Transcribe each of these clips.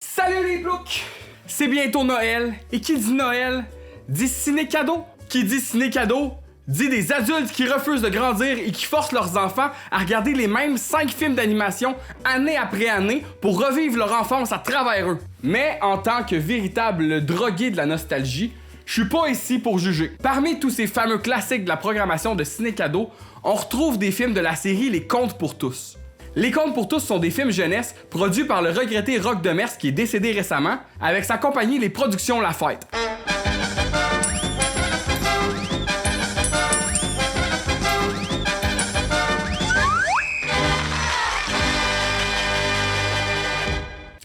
Salut les ploucs! C'est bientôt Noël, et qui dit Noël, dit ciné-cadeau. Qui dit ciné-cadeau, dit des adultes qui refusent de grandir et qui forcent leurs enfants à regarder les mêmes 5 films d'animation année après année pour revivre leur enfance à travers eux. Mais en tant que véritable drogué de la nostalgie, je suis pas ici pour juger. Parmi tous ces fameux classiques de la programmation de ciné-cadeau, on retrouve des films de la série Les Contes pour tous. Les Contes pour tous sont des films jeunesse produits par le regretté Roch Demers qui est décédé récemment avec sa compagnie Les Productions La Fête.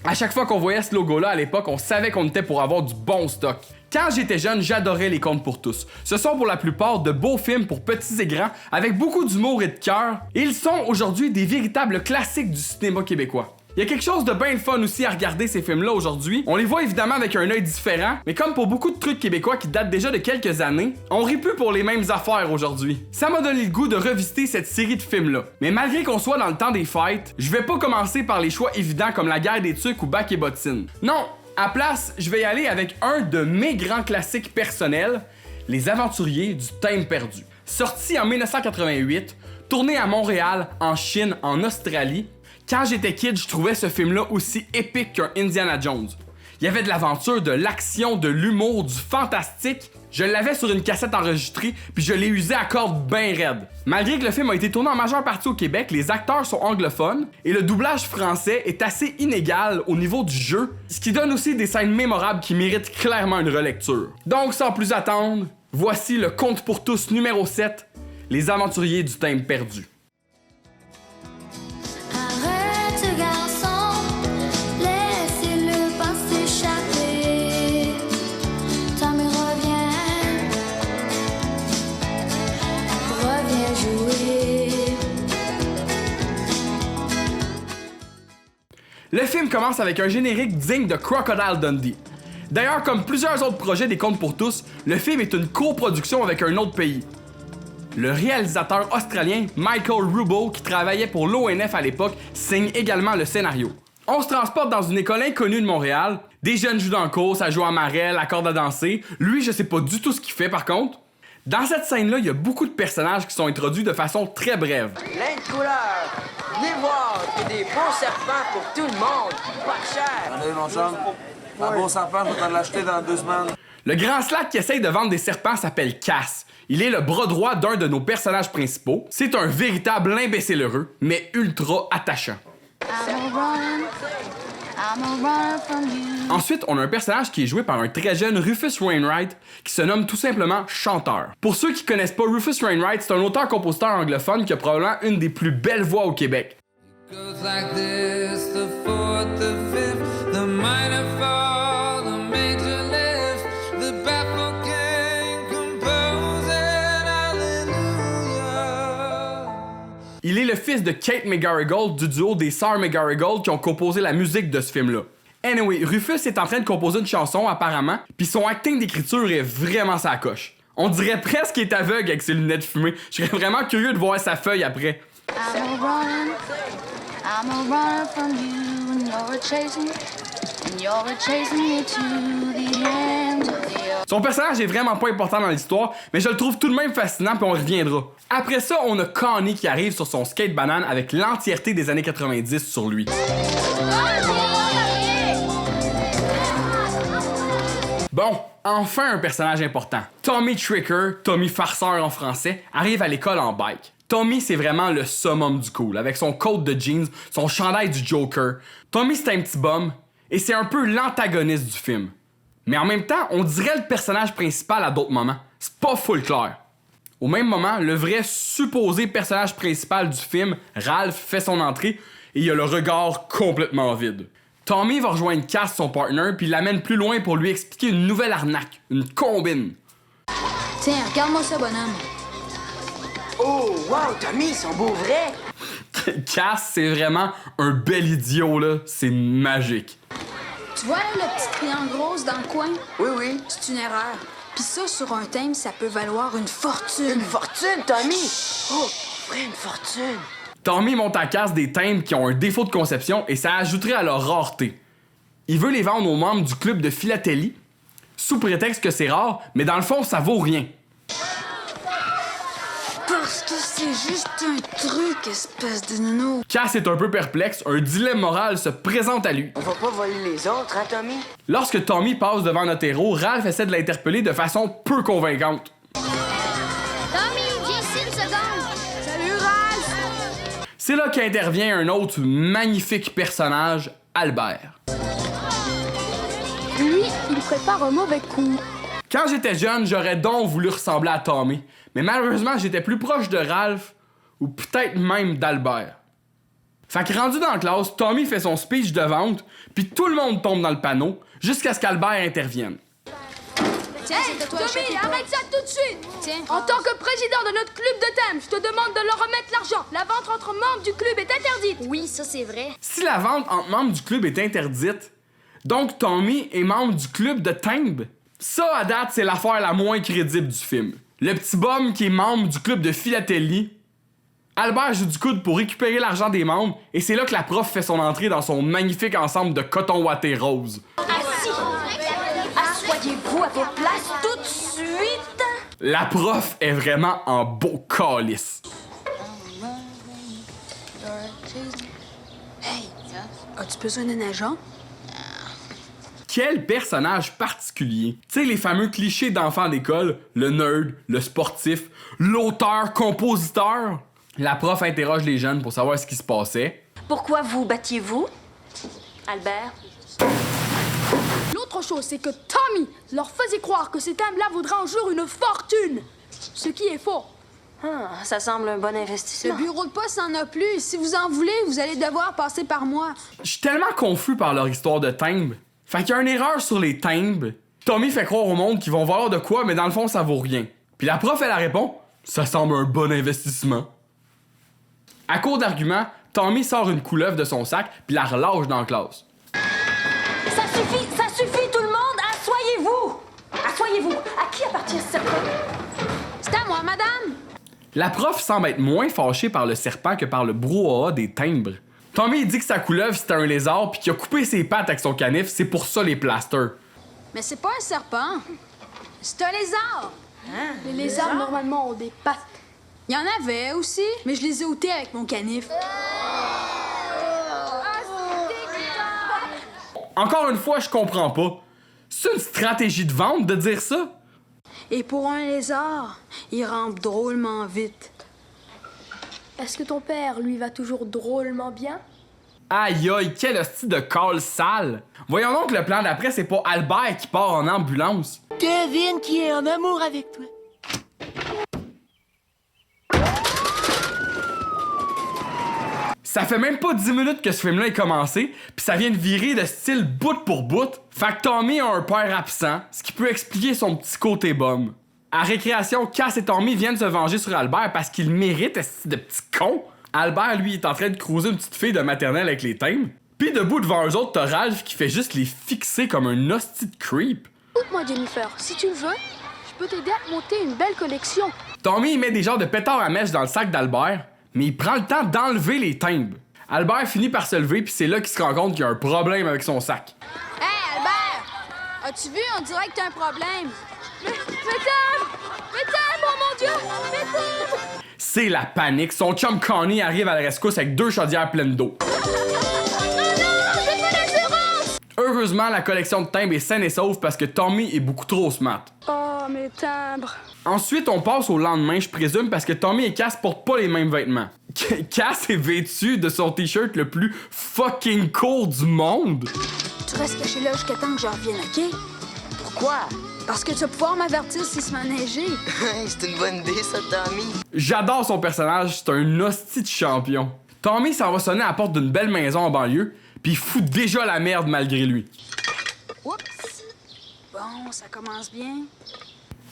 À chaque fois qu'on voyait ce logo-là à l'époque, on savait qu'on était pour avoir du bon stock. Quand j'étais jeune, j'adorais Les Contes pour tous. Ce sont pour la plupart de beaux films pour petits et grands, avec beaucoup d'humour et de cœur, et ils sont aujourd'hui des véritables classiques du cinéma québécois. Il y a quelque chose de bien fun aussi à regarder ces films-là aujourd'hui. On les voit évidemment avec un œil différent, mais comme pour beaucoup de trucs québécois qui datent déjà de quelques années, on rit plus pour les mêmes affaires aujourd'hui. Ça m'a donné le goût de revisiter cette série de films-là. Mais malgré qu'on soit dans le temps des fêtes, je vais pas commencer par les choix évidents comme La Guerre des Tucs ou Bac et Bottines. Non, à place, je vais y aller avec un de mes grands classiques personnels, Les Aventuriers du Thème perdu. Sorti en 1988, tourné à Montréal, en Chine, en Australie. Quand j'étais kid, je trouvais ce film-là aussi épique qu'un Indiana Jones. Il y avait de l'aventure, de l'action, de l'humour, du fantastique. Je l'avais sur une cassette enregistrée, puis je l'ai usé à cordes bien raides. Malgré que le film a été tourné en majeure partie au Québec, les acteurs sont anglophones et le doublage français est assez inégal au niveau du jeu, ce qui donne aussi des scènes mémorables qui méritent clairement une relecture. Donc sans plus attendre, voici le Conte pour tous numéro 7, Les Aventuriers du Thème perdu. Le film commence avec un générique digne de Crocodile Dundee. D'ailleurs, comme plusieurs autres projets des Contes pour tous, le film est une coproduction avec un autre pays. Le réalisateur australien Michael Rubo, qui travaillait pour l'ONF à l'époque, signe également le scénario. On se transporte dans une école inconnue de Montréal. Des jeunes jouent dans le cours, ça joue en marelle, à corde à danser. Lui, je sais pas du tout ce qu'il fait par contre. Dans cette scène-là, il y a beaucoup de personnages qui sont introduits de façon très brève. Plein de couleurs. Venez voir, il y a des beaux serpents pour tout le monde. Pas cher. Allez, mon chum. Un beau serpent, faut t'en l'acheter dans 2 semaines. Le grand slack qui essaye de vendre des serpents s'appelle Cass. Il est le bras droit d'un de nos personnages principaux. C'est un véritable imbécile heureux, mais ultra attachant. Ensuite, on a un personnage qui est joué par un très jeune Rufus Wainwright qui se nomme tout simplement Chanteur. Pour ceux qui connaissent pas Rufus Wainwright, c'est un auteur-compositeur anglophone qui a probablement une des plus belles voix au Québec. Il est le fils de Kate McGarrigle du duo des Sœurs McGarrigle qui ont composé la musique de ce film-là. Anyway, Rufus est en train de composer une chanson apparemment, puis son acting d'écriture est vraiment sa coche. On dirait presque qu'il est aveugle avec ses lunettes fumées. Je serais vraiment curieux de voir sa feuille après. Son personnage est vraiment pas important dans l'histoire, mais je le trouve tout de même fascinant puis on y reviendra. Après ça, on a Connie qui arrive sur son skate banane avec l'entièreté des années 90 sur lui. Bon, enfin un personnage important. Tommy Tricker, Tommy Farceur en français, arrive à l'école en bike. Tommy, c'est vraiment le summum du cool, avec son coat de jeans, son chandail du Joker. Tommy, c'est un petit bum, et c'est un peu l'antagoniste du film. Mais en même temps, on dirait le personnage principal à d'autres moments. C'est pas full clair. Au même moment, le vrai supposé personnage principal du film, Ralph, fait son entrée, et il a le regard complètement vide. Tommy va rejoindre Cass, son partner, puis l'amène plus loin pour lui expliquer une nouvelle arnaque, une combine. Tiens, regarde-moi ça, bonhomme. Oh, wow, Tommy, ils sont beaux vrais. Cass, c'est vraiment un bel idiot, là. C'est magique. Tu vois, là, le petit triangle rose dans le coin? Oui, oui. C'est une erreur. Puis ça, sur un thème, ça peut valoir une fortune. Une fortune, Tommy. Oh, vrai, une fortune. Tommy monte à Cass des thèmes qui ont un défaut de conception et ça ajouterait à leur rareté. Il veut les vendre aux membres du club de philatélie, sous prétexte que c'est rare, mais dans le fond, ça vaut rien. Parce que c'est juste un truc, espèce de nono. Cass est un peu perplexe, un dilemme moral se présente à lui. On va pas voler les autres, hein, Tommy? Lorsque Tommy passe devant notre héros, Ralph essaie de l'interpeller de façon peu convaincante. Tommy, viens ici une seconde. Salut, Ralph! C'est là qu'intervient un autre magnifique personnage, Albert. Lui, il prépare un mauvais coup. Quand j'étais jeune, j'aurais donc voulu ressembler à Tommy, mais malheureusement, j'étais plus proche de Ralph, ou peut-être même d'Albert. Fait que rendu dans la classe, Tommy fait son speech de vente, puis tout le monde tombe dans le panneau, jusqu'à ce qu'Albert intervienne. Tiens, c'est à toi, Tommy, arrête ça tout de suite! Tiens, En tant que président de notre club de thème, je te demande de leur remettre l'argent. La vente entre membres du club est interdite. Oui, ça c'est vrai. Si la vente entre membres du club est interdite, donc Tommy est membre du club de timbre, ça, à date, c'est l'affaire la moins crédible du film. Le petit bum qui est membre du club de philatélie, Albert joue du coude pour récupérer l'argent des membres, et c'est là que la prof fait son entrée dans son magnifique ensemble de coton ouaté rose. Assis! Asseyez-vous à vos places tout de suite! La prof est vraiment en beau calice. Hey, as-tu besoin d'un agent? Quel personnage particulier. Tu sais, les fameux clichés d'enfants d'école, le nerd, le sportif, l'auteur-compositeur. La prof interroge les jeunes pour savoir ce qui se passait. Pourquoi vous battiez-vous, Albert? L'autre chose, c'est que Tommy leur faisait croire que ces thèmes-là voudraient un jour une fortune. Ce qui est faux. Ah, ça semble un bon Le investissement. bureau de poste n'en a plus. Si vous en voulez, vous allez devoir passer par moi. Je suis tellement confus par leur histoire de timbre. Fait qu'il y a une erreur sur les timbres. Tommy fait croire au monde qu'ils vont valoir de quoi, mais dans le fond, ça vaut rien. Puis la prof, elle répond, ça semble un bon investissement. À court d'arguments, Tommy sort une couleuvre de son sac puis la relâche dans la classe. Ça suffit tout le monde! Asseyez-vous! Asseyez-vous! À qui appartient ce serpent? C'est à moi, madame. La prof semble être moins fâchée par le serpent que par le brouhaha des timbres. Tommy dit que sa couleuvre c'était un lézard puis qu'il a coupé ses pattes avec son canif, c'est pour ça les plasters. Mais c'est pas un serpent. C'est un lézard. Les lézards, normalement, ont des pattes. Il y en avait aussi, mais je les ai ôtés avec mon canif. Encore une fois, je comprends pas. C'est une stratégie de vente de dire ça? Et pour un lézard, il rampe drôlement vite. Est-ce que ton père, lui, va toujours drôlement bien? Aïe aïe, quel hostie de call sale! Voyons donc le plan d'après, c'est pas Albert qui part en ambulance. Kevin qui est en amour avec toi. Ça fait même pas 10 minutes que ce film-là est commencé, puis ça vient de virer de style bout pour bout. Fait que Tommy a un père absent, ce qui peut expliquer son petit côté bum. À récréation, Cass et Tommy viennent se venger sur Albert parce qu'il mérite ce de petit con. Albert, lui, est en train de cruiser une petite fille de maternelle avec les thèmes. Puis debout devant eux autres, t'as Ralph qui fait juste les fixer comme un hostie de creep. Écoute-moi, Jennifer, si tu le veux, je peux t'aider à monter une belle collection. Tommy, il met des genres de pétards à mèche dans le sac d'Albert, mais il prend le temps d'enlever les timbres. Albert finit par se lever, puis c'est là qu'il se rend compte qu'il y a un problème avec son sac. Hey, Albert! As-tu vu? On dirait que t'as un problème. Mesdames, oh mon Dieu, mesdames! C'est la panique. Son chum Connie arrive à la rescousse avec 2 chaudières pleines d'eau. Heureusement, la collection de timbres est saine et sauve parce que Tommy est beaucoup trop smart. Oh, mes timbres. Ensuite, on passe au lendemain, je présume, parce que Tommy et Cass portent pas les mêmes vêtements. Cass est vêtu de son t-shirt le plus fucking cool du monde. Tu restes caché là jusqu'à temps que j'en revienne, OK? Pourquoi? Parce que tu vas pouvoir m'avertir s'il se met à neiger. C'est une bonne idée, ça, Tommy. J'adore son personnage, c'est un hostie de champion. Tommy s'en va sonner à la porte d'une belle maison en banlieue, puis il fout déjà la merde malgré lui. Oups! Bon, ça commence bien.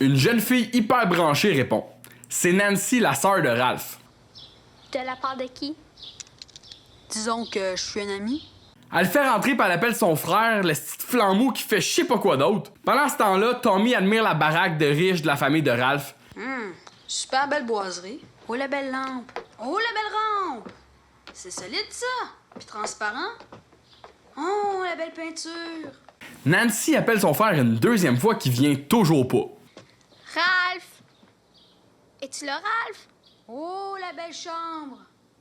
Une jeune fille hyper branchée répond. C'est Nancy, la sœur de Ralph. De la part de qui? Disons que je suis un ami. Elle le fait rentrer puis elle appelle son frère, le petit flambeau qui fait je sais pas quoi d'autre. Pendant ce temps-là, Tommy admire la baraque de riches de la famille de Ralph. Super belle boiserie. Oh, la belle lampe. Oh, la belle rampe. C'est solide, ça. Puis transparent. Oh, la belle peinture! Nancy appelle son frère une deuxième fois qui vient toujours pas. Ralph! Es-tu là, Ralph? Oh, la belle chambre!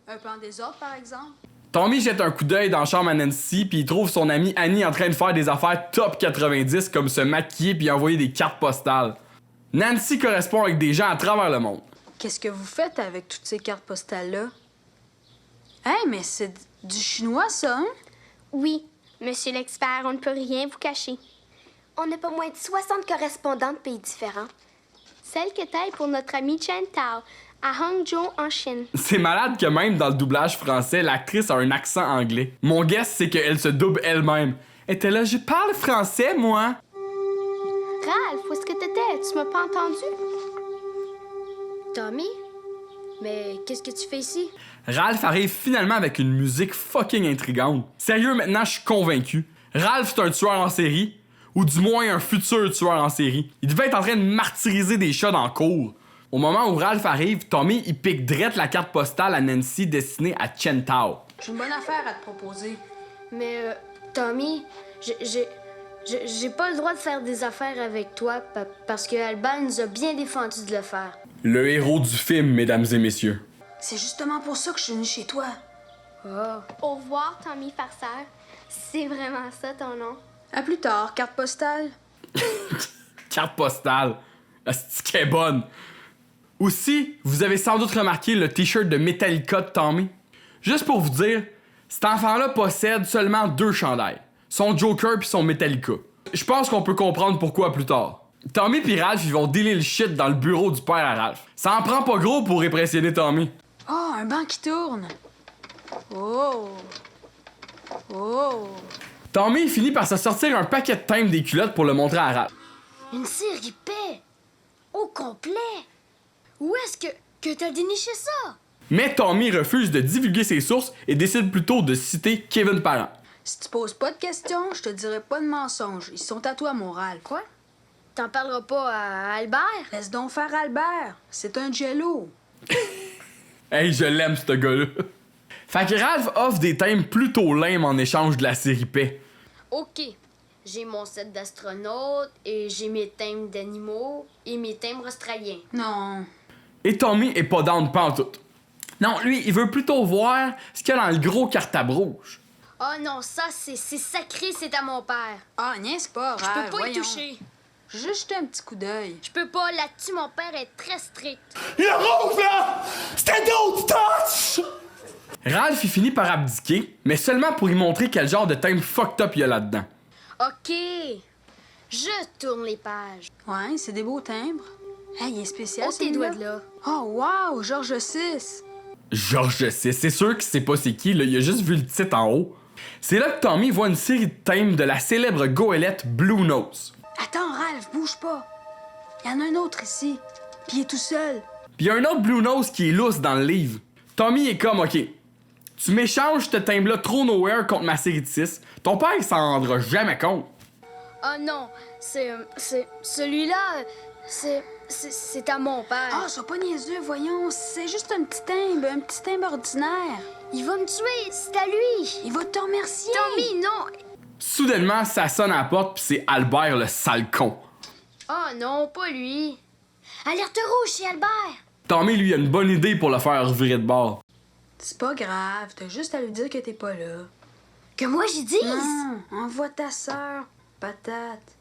Un peu en désordre, par exemple. Tommy jette un coup d'œil dans la chambre à Nancy puis il trouve son amie Annie en train de faire des affaires top 90 comme se maquiller puis envoyer des cartes postales. Nancy correspond avec des gens à travers le monde. Qu'est-ce que vous faites avec toutes ces cartes postales-là? Hey, mais c'est du chinois, ça, hein? Oui, monsieur l'expert, on ne peut rien vous cacher. On n'a pas moins de 60 correspondants de pays différents. Celle que taille pour notre ami Chen Tao, à Hangzhou, en Chine. C'est malade que même dans le doublage français, l'actrice a un accent anglais. Mon guess, c'est qu'elle se double elle-même. Elle était là, je parle français, moi. Ralph, où est-ce que t'étais? Tu m'as pas entendu? Tommy? Mais qu'est-ce que tu fais ici? Ralph arrive finalement avec une musique fucking intrigante. Sérieux, maintenant, je suis convaincu. Ralph, c'est un tueur en série, ou du moins un futur tueur en série. Il devait être en train de martyriser des chats dans le cour. Au moment où Ralph arrive, Tommy, il pique drette la carte postale à Nancy destinée à Chen Tao. J'ai une bonne affaire à te proposer. Mais, Tommy, j'ai pas le droit de faire des affaires avec toi parce que Albert nous a bien défendu de le faire. Le héros du film, mesdames et messieurs. C'est justement pour ça que je suis venue chez toi. Au revoir, Tommy Farceur. C'est vraiment ça ton nom? À plus tard, carte postale. Carte postale. C'est qu'elle est bonne. Aussi, vous avez sans doute remarqué le t-shirt de Metallica de Tommy. Juste pour vous dire, cet enfant-là possède seulement 2 chandails. Son Joker puis son Metallica. Je pense qu'on peut comprendre pourquoi plus tard. Tommy pis Ralph, ils vont dealer le shit dans le bureau du père à Ralph. Ça en prend pas gros pour impressionner Tommy. Oh, un banc qui tourne. Oh. Oh. Tommy finit par se sortir un paquet de timbres des culottes pour le montrer à Ralph. Une série paix! Au complet! Où est-ce que t'as déniché ça? Mais Tommy refuse de divulguer ses sources et décide plutôt de citer Kevin Parent. Si tu poses pas de questions, je te dirai pas de mensonges. Ils sont à toi, mon Ralph. Quoi? T'en parleras pas à Albert? Laisse donc faire Albert. C'est un jello. Hey, je l'aime, ce gars-là. Fait que Ralph offre des thèmes plutôt lame en échange de la série paix. OK. J'ai mon set d'astronautes et j'ai mes timbres d'animaux et mes timbres australiens. Non. Et Tommy est pas down pantoute. Non, lui, il veut plutôt voir ce qu'il y a dans le gros cartable rouge. Oh non, ça, c'est sacré, c'est à mon père. Ah, niaise pas, Je Ralph. peux pas y voyons. toucher. Juste jeter un petit coup d'œil. Je peux pas, là-dessus, mon père est très strict. Le rouge, là! C'était d'autres touch! Ralph, il finit par abdiquer, mais seulement pour y montrer quel genre de thème fucked up il y a là-dedans. OK. Je tourne les pages. Ouais, c'est des beaux timbres. Hey, il est spécial, Oh, tes celui-là. doigts de là. Oh, wow, Georges VI. Georges VI, c'est sûr qu'il sait pas c'est qui, là, il a juste vu le titre en haut. C'est là que Tommy voit une série de thèmes de la célèbre goélette Blue Nose. Attends, Ralph, bouge pas. Il y en a un autre ici. Puis il est tout seul. Puis il y a un autre Blue Nose qui est lousse dans le livre. Tommy est comme, OK, tu m'échanges ce thème-là trop nowhere contre ma série de 6. Ton père, il s'en rendra jamais compte. Oh non, c'est celui-là, c'est à mon père. Ah, sois pas niaiseux, voyons. C'est juste un petit timbre ordinaire. Il va me tuer, c'est à lui. Il va te remercier. Tommy, non. Soudainement, ça sonne à la porte, puis c'est Albert le sale con. Oh non, pas lui. Alerte rouge chez Albert. Tommy, lui, a une bonne idée pour le faire virer de bord. C'est pas grave, t'as juste à lui dire que t'es pas là. Que moi j'y dise. Non, envoie ta sœur, patate.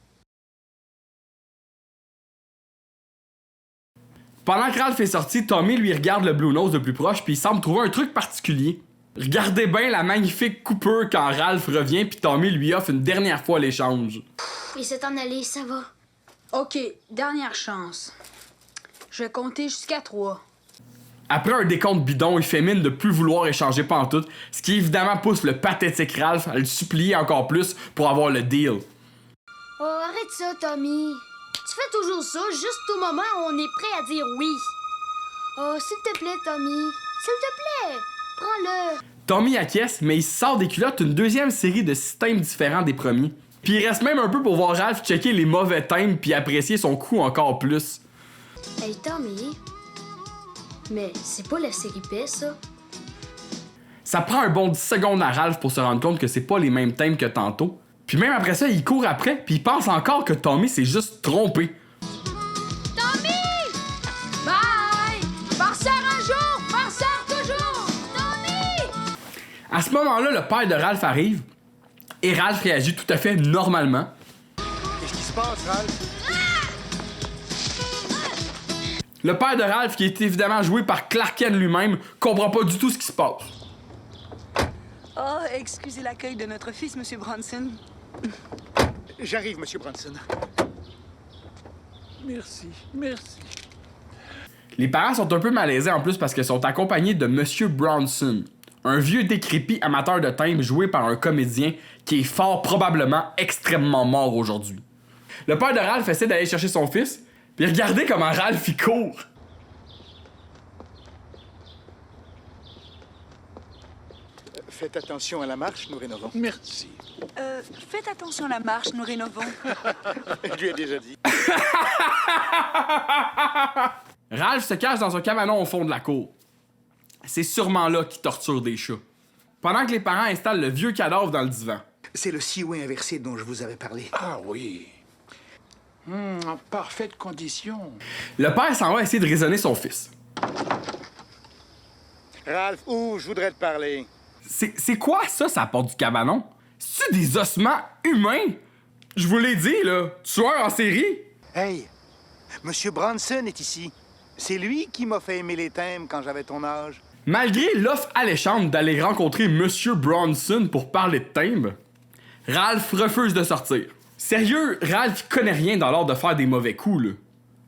Pendant que Ralph est sorti, Tommy lui regarde le Blue Nose de plus proche puis il semble trouver un truc particulier. Regardez bien la magnifique coupure quand Ralph revient puis Tommy lui offre une dernière fois l'échange. Il s'est en allé, ça va. OK, dernière chance. Je vais compter jusqu'à 3. Après un décompte bidon, il fait mine de plus vouloir échanger pantoute, ce qui évidemment pousse le pathétique Ralph à le supplier encore plus pour avoir le deal. Oh, arrête ça, Tommy. Tu fais toujours ça, juste au moment où on est prêt à dire oui. Oh, s'il te plaît, Tommy. S'il te plaît, prends-le. Tommy acquiesce, mais il sort des culottes une deuxième série de systèmes différents des premiers. Puis il reste même un peu pour voir Ralph checker les mauvais thèmes puis apprécier son coup encore plus. Hey, Tommy. Mais c'est pas la série paix, ça. Ça prend un bon 10 secondes à Ralph pour se rendre compte que c'est pas les mêmes thèmes que tantôt. Puis même après ça, il court après, puis il pense encore que Tommy s'est juste trompé. Tommy! Bye! Farceur un jour, farceur toujours! Tommy! À ce moment-là, le père de Ralph arrive, et Ralph réagit tout à fait normalement. Qu'est-ce qui se passe, Ralph? Le père de Ralph, qui est évidemment joué par Clark Kent lui-même, comprend pas du tout ce qui se passe. Oh, excusez l'accueil de notre fils, Monsieur Bronson. J'arrive, Monsieur Bronson. Merci, merci. Les parents sont un peu malaisés en plus parce qu'ils sont accompagnés de Monsieur Bronson, un vieux décrépit amateur de thème joué par un comédien qui est fort probablement extrêmement mort aujourd'hui. Le père de Ralph essaie d'aller chercher son fils, puis regardez comment Ralph il court. Faites attention à la marche, nous rénovons. Merci. Faites attention à la marche, nous rénovons. Je lui ai déjà dit. Ralph se cache dans un cabanon au fond de la cour. C'est sûrement là qu'il torture des chats. Pendant que les parents installent le vieux cadavre dans le divan. C'est le Seaway inversé dont je vous avais parlé. Ah oui. En parfaite condition. Le père s'en va essayer de raisonner son fils. Ralph, je voudrais te parler. C'est quoi ça porte du cabanon? C'est-tu des ossements humains? Je vous l'ai dit, là. Tueur en série? Hey, Monsieur Bronson est ici. C'est lui qui m'a fait aimer les thèmes quand j'avais ton âge. Malgré l'offre alléchante d'aller rencontrer Monsieur Bronson pour parler de thème, Ralph refuse de sortir. Sérieux, Ralph connaît rien dans l'art de faire des mauvais coups, là.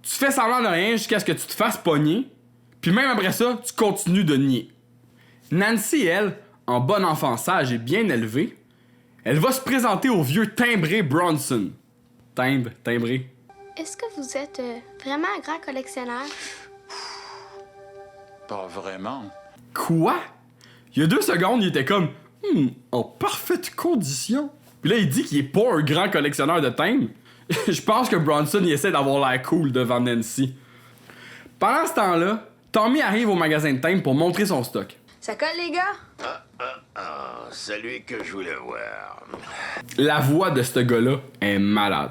Tu fais semblant de rien jusqu'à ce que tu te fasses pogner, puis même après ça, tu continues de nier. Nancy, elle, en bon enfant sage et bien élevée, elle va se présenter au vieux timbré Bronson. Timbré. Est-ce que vous êtes vraiment un grand collectionneur? Pas vraiment. Quoi? Il y a 2 secondes, il était comme en parfaite condition. Puis là, il dit qu'il est pas un grand collectionneur de timbres. Je pense que Bronson il essaie d'avoir l'air cool devant Nancy. Pendant ce temps-là, Tommy arrive au magasin de timbres pour montrer son stock. Ça colle, les gars? Celui que je voulais voir. La voix de ce gars-là est malade.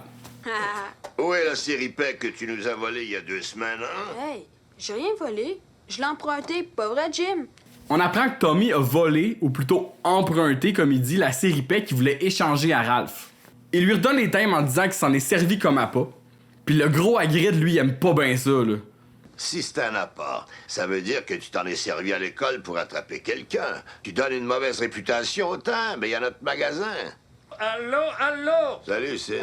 Où est la série PEC que tu nous as volée il y a 2 semaines, hein? Hey, j'ai rien volé. Je l'ai emprunté, pas vrai, Jim? On apprend que Tommy a volé, ou plutôt emprunté, comme il dit, la série PEC qu'il voulait échanger à Ralph. Il lui redonne les timbres en disant qu'il s'en est servi comme appât. Puis le gros Hagrid, lui, aime pas bien ça, là. Si c'est un appât, ça veut dire que tu t'en es servi à l'école pour attraper quelqu'un. Tu donnes une mauvaise réputation au timbre, il y a notre magasin. Allô? Salut, Sid.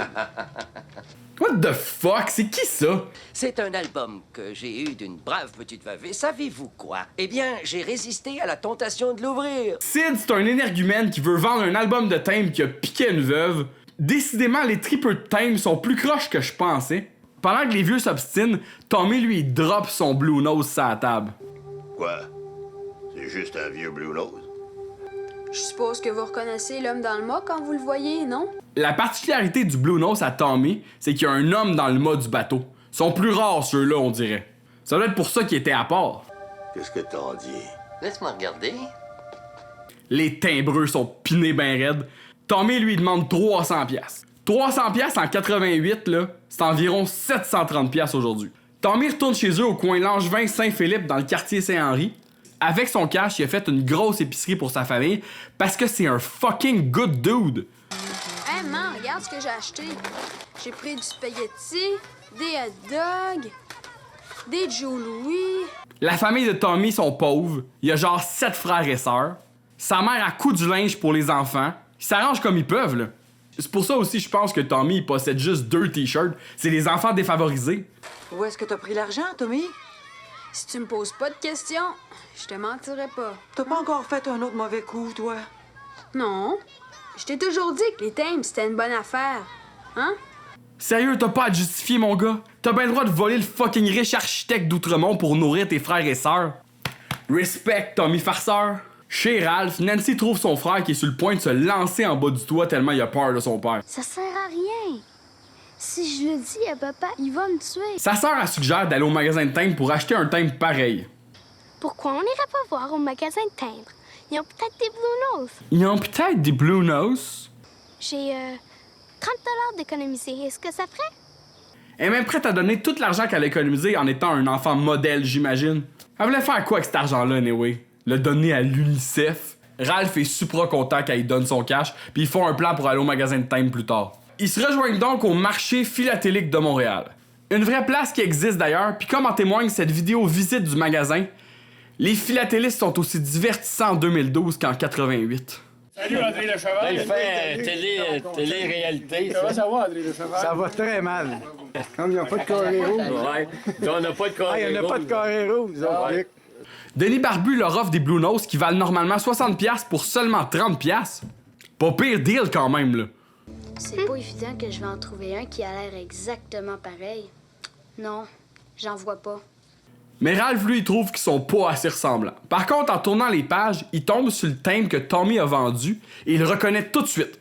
What the fuck? C'est qui ça? C'est un album que j'ai eu d'une brave petite veuve. Et savez-vous quoi? Eh bien, j'ai résisté à la tentation de l'ouvrir. Sid, c'est un énergumène qui veut vendre un album de thème qui a piqué une veuve. Décidément, les tripeux de thème sont plus croches que je pensais. Pendant que les vieux s'obstinent, Tommy, lui, drop son Blue Nose sur la table. Quoi? C'est juste un vieux Blue Nose? Je suppose que vous reconnaissez l'homme dans le mât quand vous le voyez, non? La particularité du Blue Nose à Tommy, c'est qu'il y a un homme dans le mât du bateau. Ils sont plus rares, ceux-là, on dirait. Ça doit être pour ça qu'il était à part. Qu'est-ce que t'en dis? Laisse-moi regarder. Les timbreux sont pinés ben raides. Tommy lui demande 300$. 300$ en 88, là, c'est environ 730$ aujourd'hui. Tommy retourne chez eux au coin Langevin Saint-Philippe dans le quartier Saint-Henri. Avec son cash, il a fait une grosse épicerie pour sa famille parce que c'est un fucking good dude. Hey, man, regarde ce que j'ai acheté. J'ai pris du spaghetti, des hot dogs, des Joe Louis. La famille de Tommy sont pauvres. Il y a genre 7 frères et sœurs. Sa mère a coud du linge pour les enfants. Ils s'arrangent comme ils peuvent, là. C'est pour ça aussi, je pense que Tommy, il possède juste 2 t-shirts. C'est les enfants défavorisés. Où est-ce que t'as pris l'argent, Tommy? Si tu me poses pas de questions, je te mentirai pas. T'as pas encore fait un autre mauvais coup, toi? Non. Je t'ai toujours dit que les thèmes, c'était une bonne affaire. Hein? Sérieux, t'as pas à te justifier, mon gars. T'as bien le droit de voler le fucking riche architecte d'Outremont pour nourrir tes frères et sœurs. Respect, Tommy farceur. Chez Ralph, Nancy trouve son frère qui est sur le point de se lancer en bas du toit tellement il a peur de son père. Ça sert à rien. Si je le dis à papa, il va me tuer. Sa sœur elle suggère d'aller au magasin de timbre pour acheter un timbre pareil. Pourquoi on n'irait pas voir au magasin de timbre? Ils ont peut-être des Blue Nose. Ils ont peut-être des Blue Nose. J'ai 30 $ d'économiser. Est-ce que ça ferait? Elle est même prête à donner tout l'argent qu'elle a économisé en étant un enfant modèle, j'imagine. Elle voulait faire quoi avec cet argent-là, anyway? Le donner à l'UNICEF? Ralph est super content qu'elle lui donne son cash, puis ils font un plan pour aller au magasin de Time plus tard. Ils se rejoignent donc au marché philatélique de Montréal. Une vraie place qui existe d'ailleurs, puis comme en témoigne cette vidéo visite du magasin, les philatélistes sont aussi divertissants en 2012 qu'en 88. Salut André Le Cheval. Il fait télé-réalité. Comment ça va, André Le Cheval? Ça va très mal. Comme il n'y a pas de carré rouge. Ouais. On n'a pas de carré rouge. Il n'y en a pas de carré rouge, nous autres, Luc. Denis Barbu leur offre des Blue Nose qui valent normalement 60$ pour seulement 30$. Pas pire deal quand même, là. C'est pas évident que je vais en trouver un qui a l'air exactement pareil. Non, j'en vois pas. Mais Ralph, lui, il trouve qu'ils sont pas assez ressemblants. Par contre, en tournant les pages, il tombe sur le thème que Tommy a vendu et il le reconnaît tout de suite.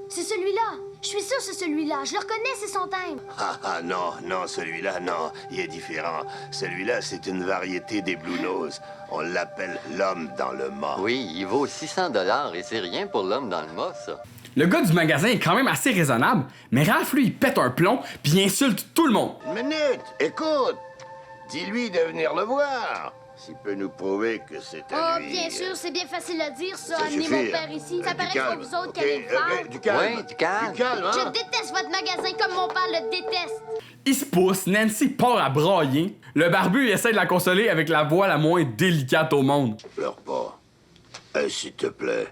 C'est celui-là! Je suis sûre que c'est celui-là. Je le reconnais, c'est son thème. Ah non, celui-là, non, il est différent. Celui-là, c'est une variété des Blue Nose. On l'appelle l'homme dans le mât. Oui, il vaut 600 $ et c'est rien pour l'homme dans le mât, ça. Le gars du magasin est quand même assez raisonnable, mais Ralph, lui, il pète un plomb puis il insulte tout le monde. Une minute, écoute! Dis-lui de venir le voir. S'il peut nous prouver que c'est à lui. Oh, bien sûr, c'est bien facile à dire, ça. Ça Amenez suffit, mon père ici. Ça du paraît que c'est calme. vous autres qui Ok, allez le faire. du calme. Oui, du calme. Du calme, hein? Je déteste votre magasin comme mon père le déteste. Il se pousse, Nancy part à brailler. Le barbu il essaie de la consoler avec la voix la moins délicate au monde. Pleure pas. S'il te plaît,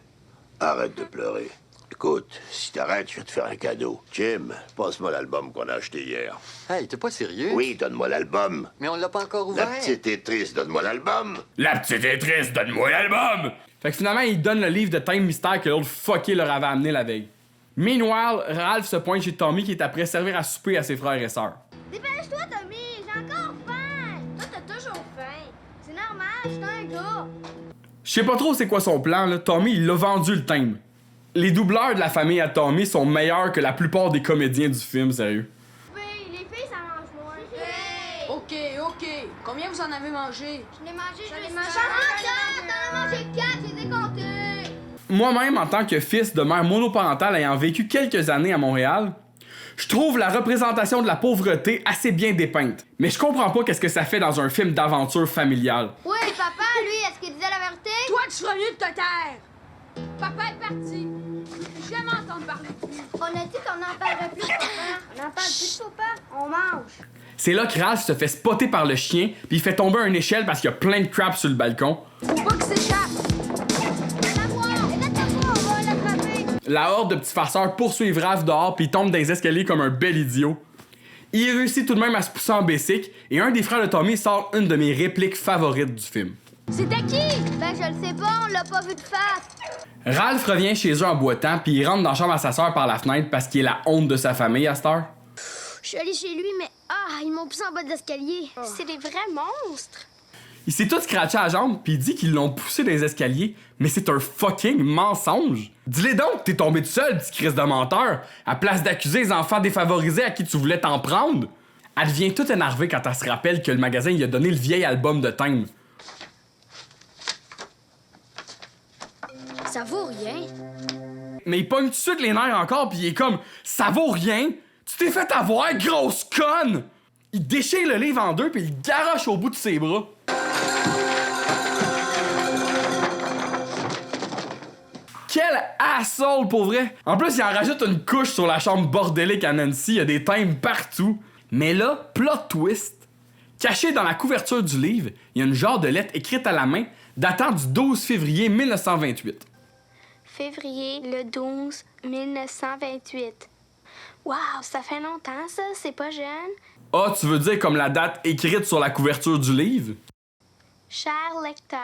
arrête de pleurer. Écoute, si t'arrêtes, je vais te faire un cadeau. Jim, passe-moi l'album qu'on a acheté hier. Hey, t'es pas sérieux? Oui, donne-moi l'album. Mais on l'a pas encore La ouvert. petite est triste, donne-moi l'album. La petite est triste, donne-moi l'album! Fait que finalement, il donne le livre de Time Mystère que l'autre fucké leur avait amené la veille. Meanwhile, Ralph se pointe chez Tommy qui est après servir à souper à ses frères et sœurs. Dépêche-toi, Tommy. J'ai encore faim. Toi, t'as toujours faim. C'est normal, je suis un gars. Je sais pas trop c'est quoi son plan, là. Tommy, il l'a vendu le thème. Les doubleurs de la famille à Tommy sont meilleurs que la plupart des comédiens du film, sérieux. Les filles, ça mange moins. Hey. OK. Combien vous en avez mangé? Je l'ai mangé, je l'ai mangé. T'en as mangé 4, je les ai comptés. Moi-même, en tant que fils de mère monoparentale ayant vécu quelques années à Montréal, je trouve la représentation de la pauvreté assez bien dépeinte. Mais je comprends pas qu'est-ce que ça fait dans un film d'aventure familiale. Oui, papa, lui, est-ce qu'il disait la vérité? Toi, tu seras mieux de te taire! Papa est parti. Je jamais entendu parler de lui. On a dit qu'on n'en parlerait plus, papa. On n'en parle plus, papa. On mange. C'est là que Ralph se fait spotter par le chien, puis il fait tomber une échelle parce qu'il y a plein de crap sur le balcon. Faut pas qu'il s'échappe. On va l'attraper. La horde de petits farceurs poursuivent Ralph dehors, puis il tombe dans les escaliers comme un bel idiot. Il réussit tout de même à se pousser en bicycle, et un des frères de Tommy sort une de mes répliques favorites du film. C'était qui? Ben, je le sais pas, on l'a pas vu de face. Ralph revient chez eux en boitant, puis il rentre dans la chambre à sa sœur par la fenêtre parce qu'il est la honte de sa famille à cette heure. Je suis allée chez lui, mais ils m'ont poussé en bas de l'escalier. C'est des vrais monstres. Il s'est tout scratché à la jambe, puis il dit qu'ils l'ont poussé dans les escaliers, mais c'est un fucking mensonge. Dis-les donc, t'es tombé tout seul, petit Christ de menteur, à place d'accuser les enfants défavorisés à qui tu voulais t'en prendre. Elle devient toute énervée quand elle se rappelle que le magasin lui a donné le vieil album de Time. Ça vaut rien. Mais il pogne tout de suite les nerfs encore, puis il est comme « Ça vaut rien! Tu t'es fait avoir, grosse conne! » Il déchire le livre en deux, puis il le garoche au bout de ses bras. Quel asshole, pour vrai! En plus, il en rajoute une couche sur la chambre bordélique à Nancy, il y a des thèmes partout. Mais là, plot twist. Caché dans la couverture du livre, il y a une genre de lettre écrite à la main datant du 12 février 1928. Février le 12 1928. Wow, ça fait longtemps, ça. C'est pas jeune. Ah, tu veux dire comme la date écrite sur la couverture du livre? Cher lecteur,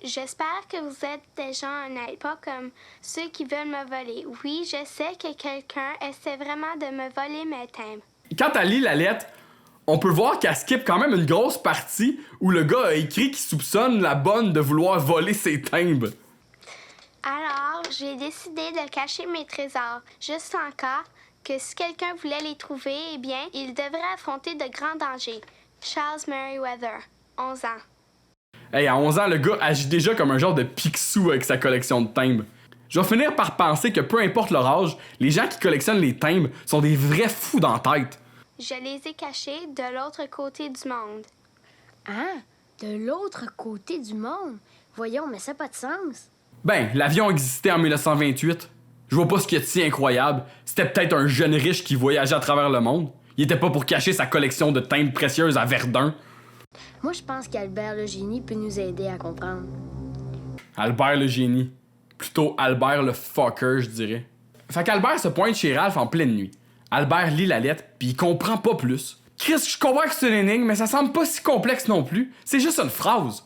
j'espère que vous êtes des gens honnêtes, pas comme ceux qui veulent me voler. Oui, je sais que quelqu'un essaie vraiment de me voler mes thèmes. Quand elle lit la lettre, on peut voir qu'elle skip quand même une grosse partie où le gars a écrit qu'il soupçonne la bonne de vouloir voler ses timbres. Alors, j'ai décidé de cacher mes trésors, juste en cas que si quelqu'un voulait les trouver, eh bien, il devrait affronter de grands dangers. Charles Merriweather, 11 ans. Hey, à 11 ans, le gars agit déjà comme un genre de Picsou avec sa collection de timbres. Je vais finir par penser que peu importe leur âge, les gens qui collectionnent les timbres sont des vrais fous dans la tête. Je les ai cachés de l'autre côté du monde. Ah, de l'autre côté du monde? Voyons, mais ça n'a pas de sens. Ben, l'avion existait en 1928. Je vois pas ce qu'il y a de si incroyable. C'était peut-être un jeune riche qui voyageait à travers le monde. Il était pas pour cacher sa collection de timbres précieuses à Verdun. Moi, je pense qu'Albert le génie peut nous aider à comprendre. Albert le génie. Plutôt Albert le fucker, je dirais. Fait qu'Albert se pointe chez Ralph en pleine nuit. Albert lit la lettre, puis il comprend pas plus. Chris, je comprends que c'est une énigme, mais ça semble pas si complexe non plus. C'est juste une phrase.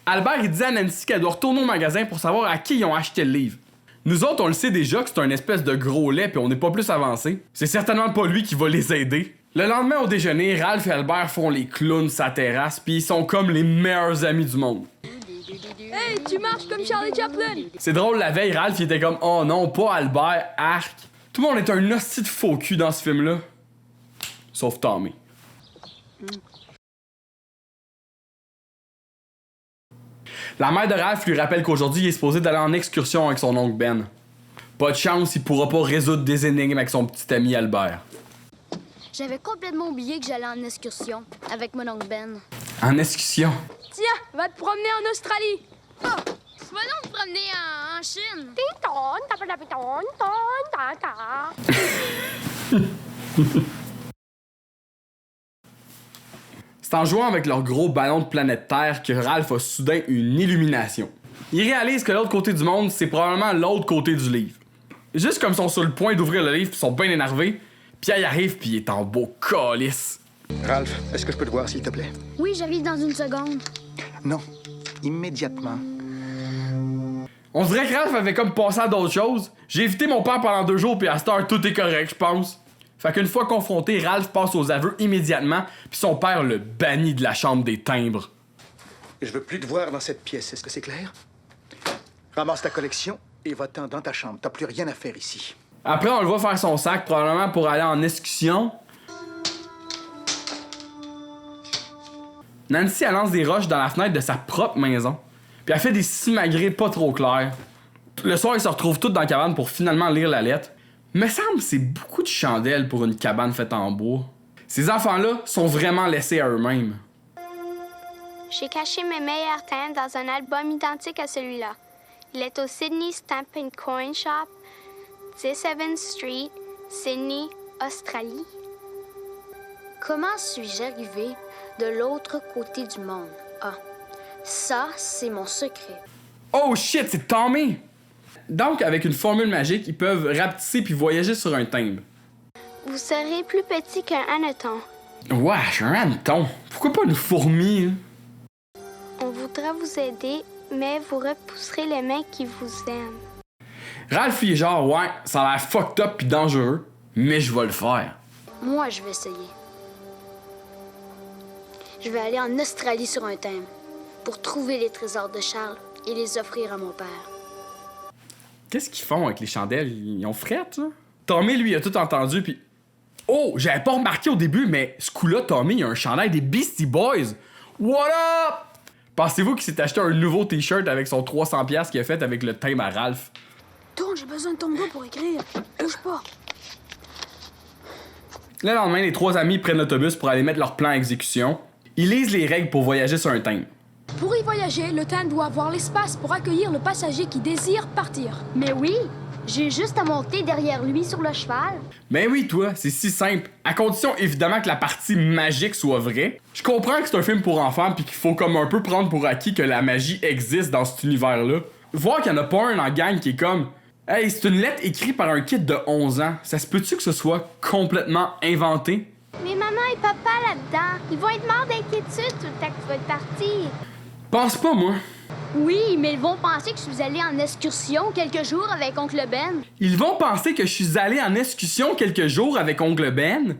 Albert, il dit à Nancy qu'elle doit retourner au magasin pour savoir à qui ils ont acheté le livre. Nous autres, on le sait déjà que c'est un espèce de gros lait, puis on n'est pas plus avancé. C'est certainement pas lui qui va les aider. Le lendemain au déjeuner, Ralph et Albert font les clowns sa terrasse, puis ils sont comme les meilleurs amis du monde. Hey, tu marches comme Charlie Chaplin! C'est drôle, la veille, Ralph il était comme « Oh non, pas Albert, arc! » Tout le monde est un hostie de faux cul dans ce film-là. Sauf Tommy. La mère de Ralph lui rappelle qu'aujourd'hui, il est supposé d'aller en excursion avec son oncle Ben. Pas de chance, il pourra pas résoudre des énigmes avec son petit ami Albert. J'avais complètement oublié que j'allais en excursion avec mon oncle Ben. En excursion? Tiens, va te promener en Australie! Oh, va donc te promener en Chine! C'est en jouant avec leur gros ballon de planète Terre que Ralph a soudain une illumination. Il réalise que l'autre côté du monde, c'est probablement l'autre côté du livre. Juste comme ils sont sur le point d'ouvrir le livre, ils sont bien énervés, Pierre y arrive puis il est en beau calice. Ralph, est-ce que je peux te voir, s'il te plaît? Oui, j'arrive dans une seconde. Non, immédiatement. On dirait que Ralph avait comme passé à d'autres choses. J'ai évité mon père pendant 2 jours puis à cette heure, tout est correct, je pense. Fait qu'une fois confronté, Ralph passe aux aveux immédiatement puis son père le bannit de la chambre des timbres. Je veux plus te voir dans cette pièce, est-ce que c'est clair? Ramasse ta collection et va-t'en dans ta chambre. T'as plus rien à faire ici. Après, on le voit faire son sac, probablement pour aller en excursion. Nancy, elle lance des roches dans la fenêtre de sa propre maison. Puis elle fait des simagrées pas trop claires. Le soir, ils se retrouvent tous dans la cabane pour finalement lire la lettre. Me semble que c'est beaucoup de chandelles pour une cabane faite en bois. Ces enfants-là sont vraiment laissés à eux-mêmes. J'ai caché mes meilleurs timbres dans un album identique à celui-là. Il est au Sydney Stamp and Coin Shop, 17th Street, Sydney, Australie. Comment suis-je arrivé de l'autre côté du monde? Ah, ça, c'est mon secret. Oh shit, c'est Tommy! Donc, avec une formule magique, ils peuvent rapetisser puis voyager sur un timbre. Vous serez plus petit qu'un hanneton. Wesh, un hanneton? Pourquoi pas une fourmi? Hein? On voudra vous aider, mais vous repousserez les mains qui vous aiment. Ralph il est genre, ouais, ça a l'air fucked up pis dangereux, mais je vais le faire. Moi, je vais essayer. Je vais aller en Australie sur un timbre pour trouver les trésors de Charles et les offrir à mon père. Qu'est-ce qu'ils font avec les chandelles? Ils ont frette, là? Tommy, lui, a tout entendu, puis... Oh, j'avais pas remarqué au début, mais ce coup-là, Tommy, il a un chandail des Beastie Boys. What up? Pensez-vous qu'il s'est acheté un nouveau t-shirt avec son 300$ qu'il a fait avec le thème à Ralph? Tourne, j'ai besoin de ton dos pour écrire. Bouge pas. Le lendemain, les 3 amis prennent l'autobus pour aller mettre leur plan à exécution. Ils lisent les règles pour voyager sur un timbre. Pour y voyager, le timbre doit avoir l'espace pour accueillir le passager qui désire partir. Mais oui, j'ai juste à monter derrière lui sur le cheval. Ben oui, toi, c'est si simple. À condition, évidemment, que la partie magique soit vraie. Je comprends que c'est un film pour enfants puis qu'il faut comme un peu prendre pour acquis que la magie existe dans cet univers-là. Voir qu'il y en a pas un en gang qui est comme... Hey, c'est une lettre écrite par un kid de 11 ans. Ça se peut-tu que ce soit complètement inventé? Mais maman et papa là-dedans, ils vont être morts d'inquiétude tout le temps que tu vas être parti. Pense pas, moi. Oui, mais ils vont penser que je suis allée en excursion quelques jours avec oncle Ben. Ils vont penser que je suis allé en excursion quelques jours avec oncle Ben?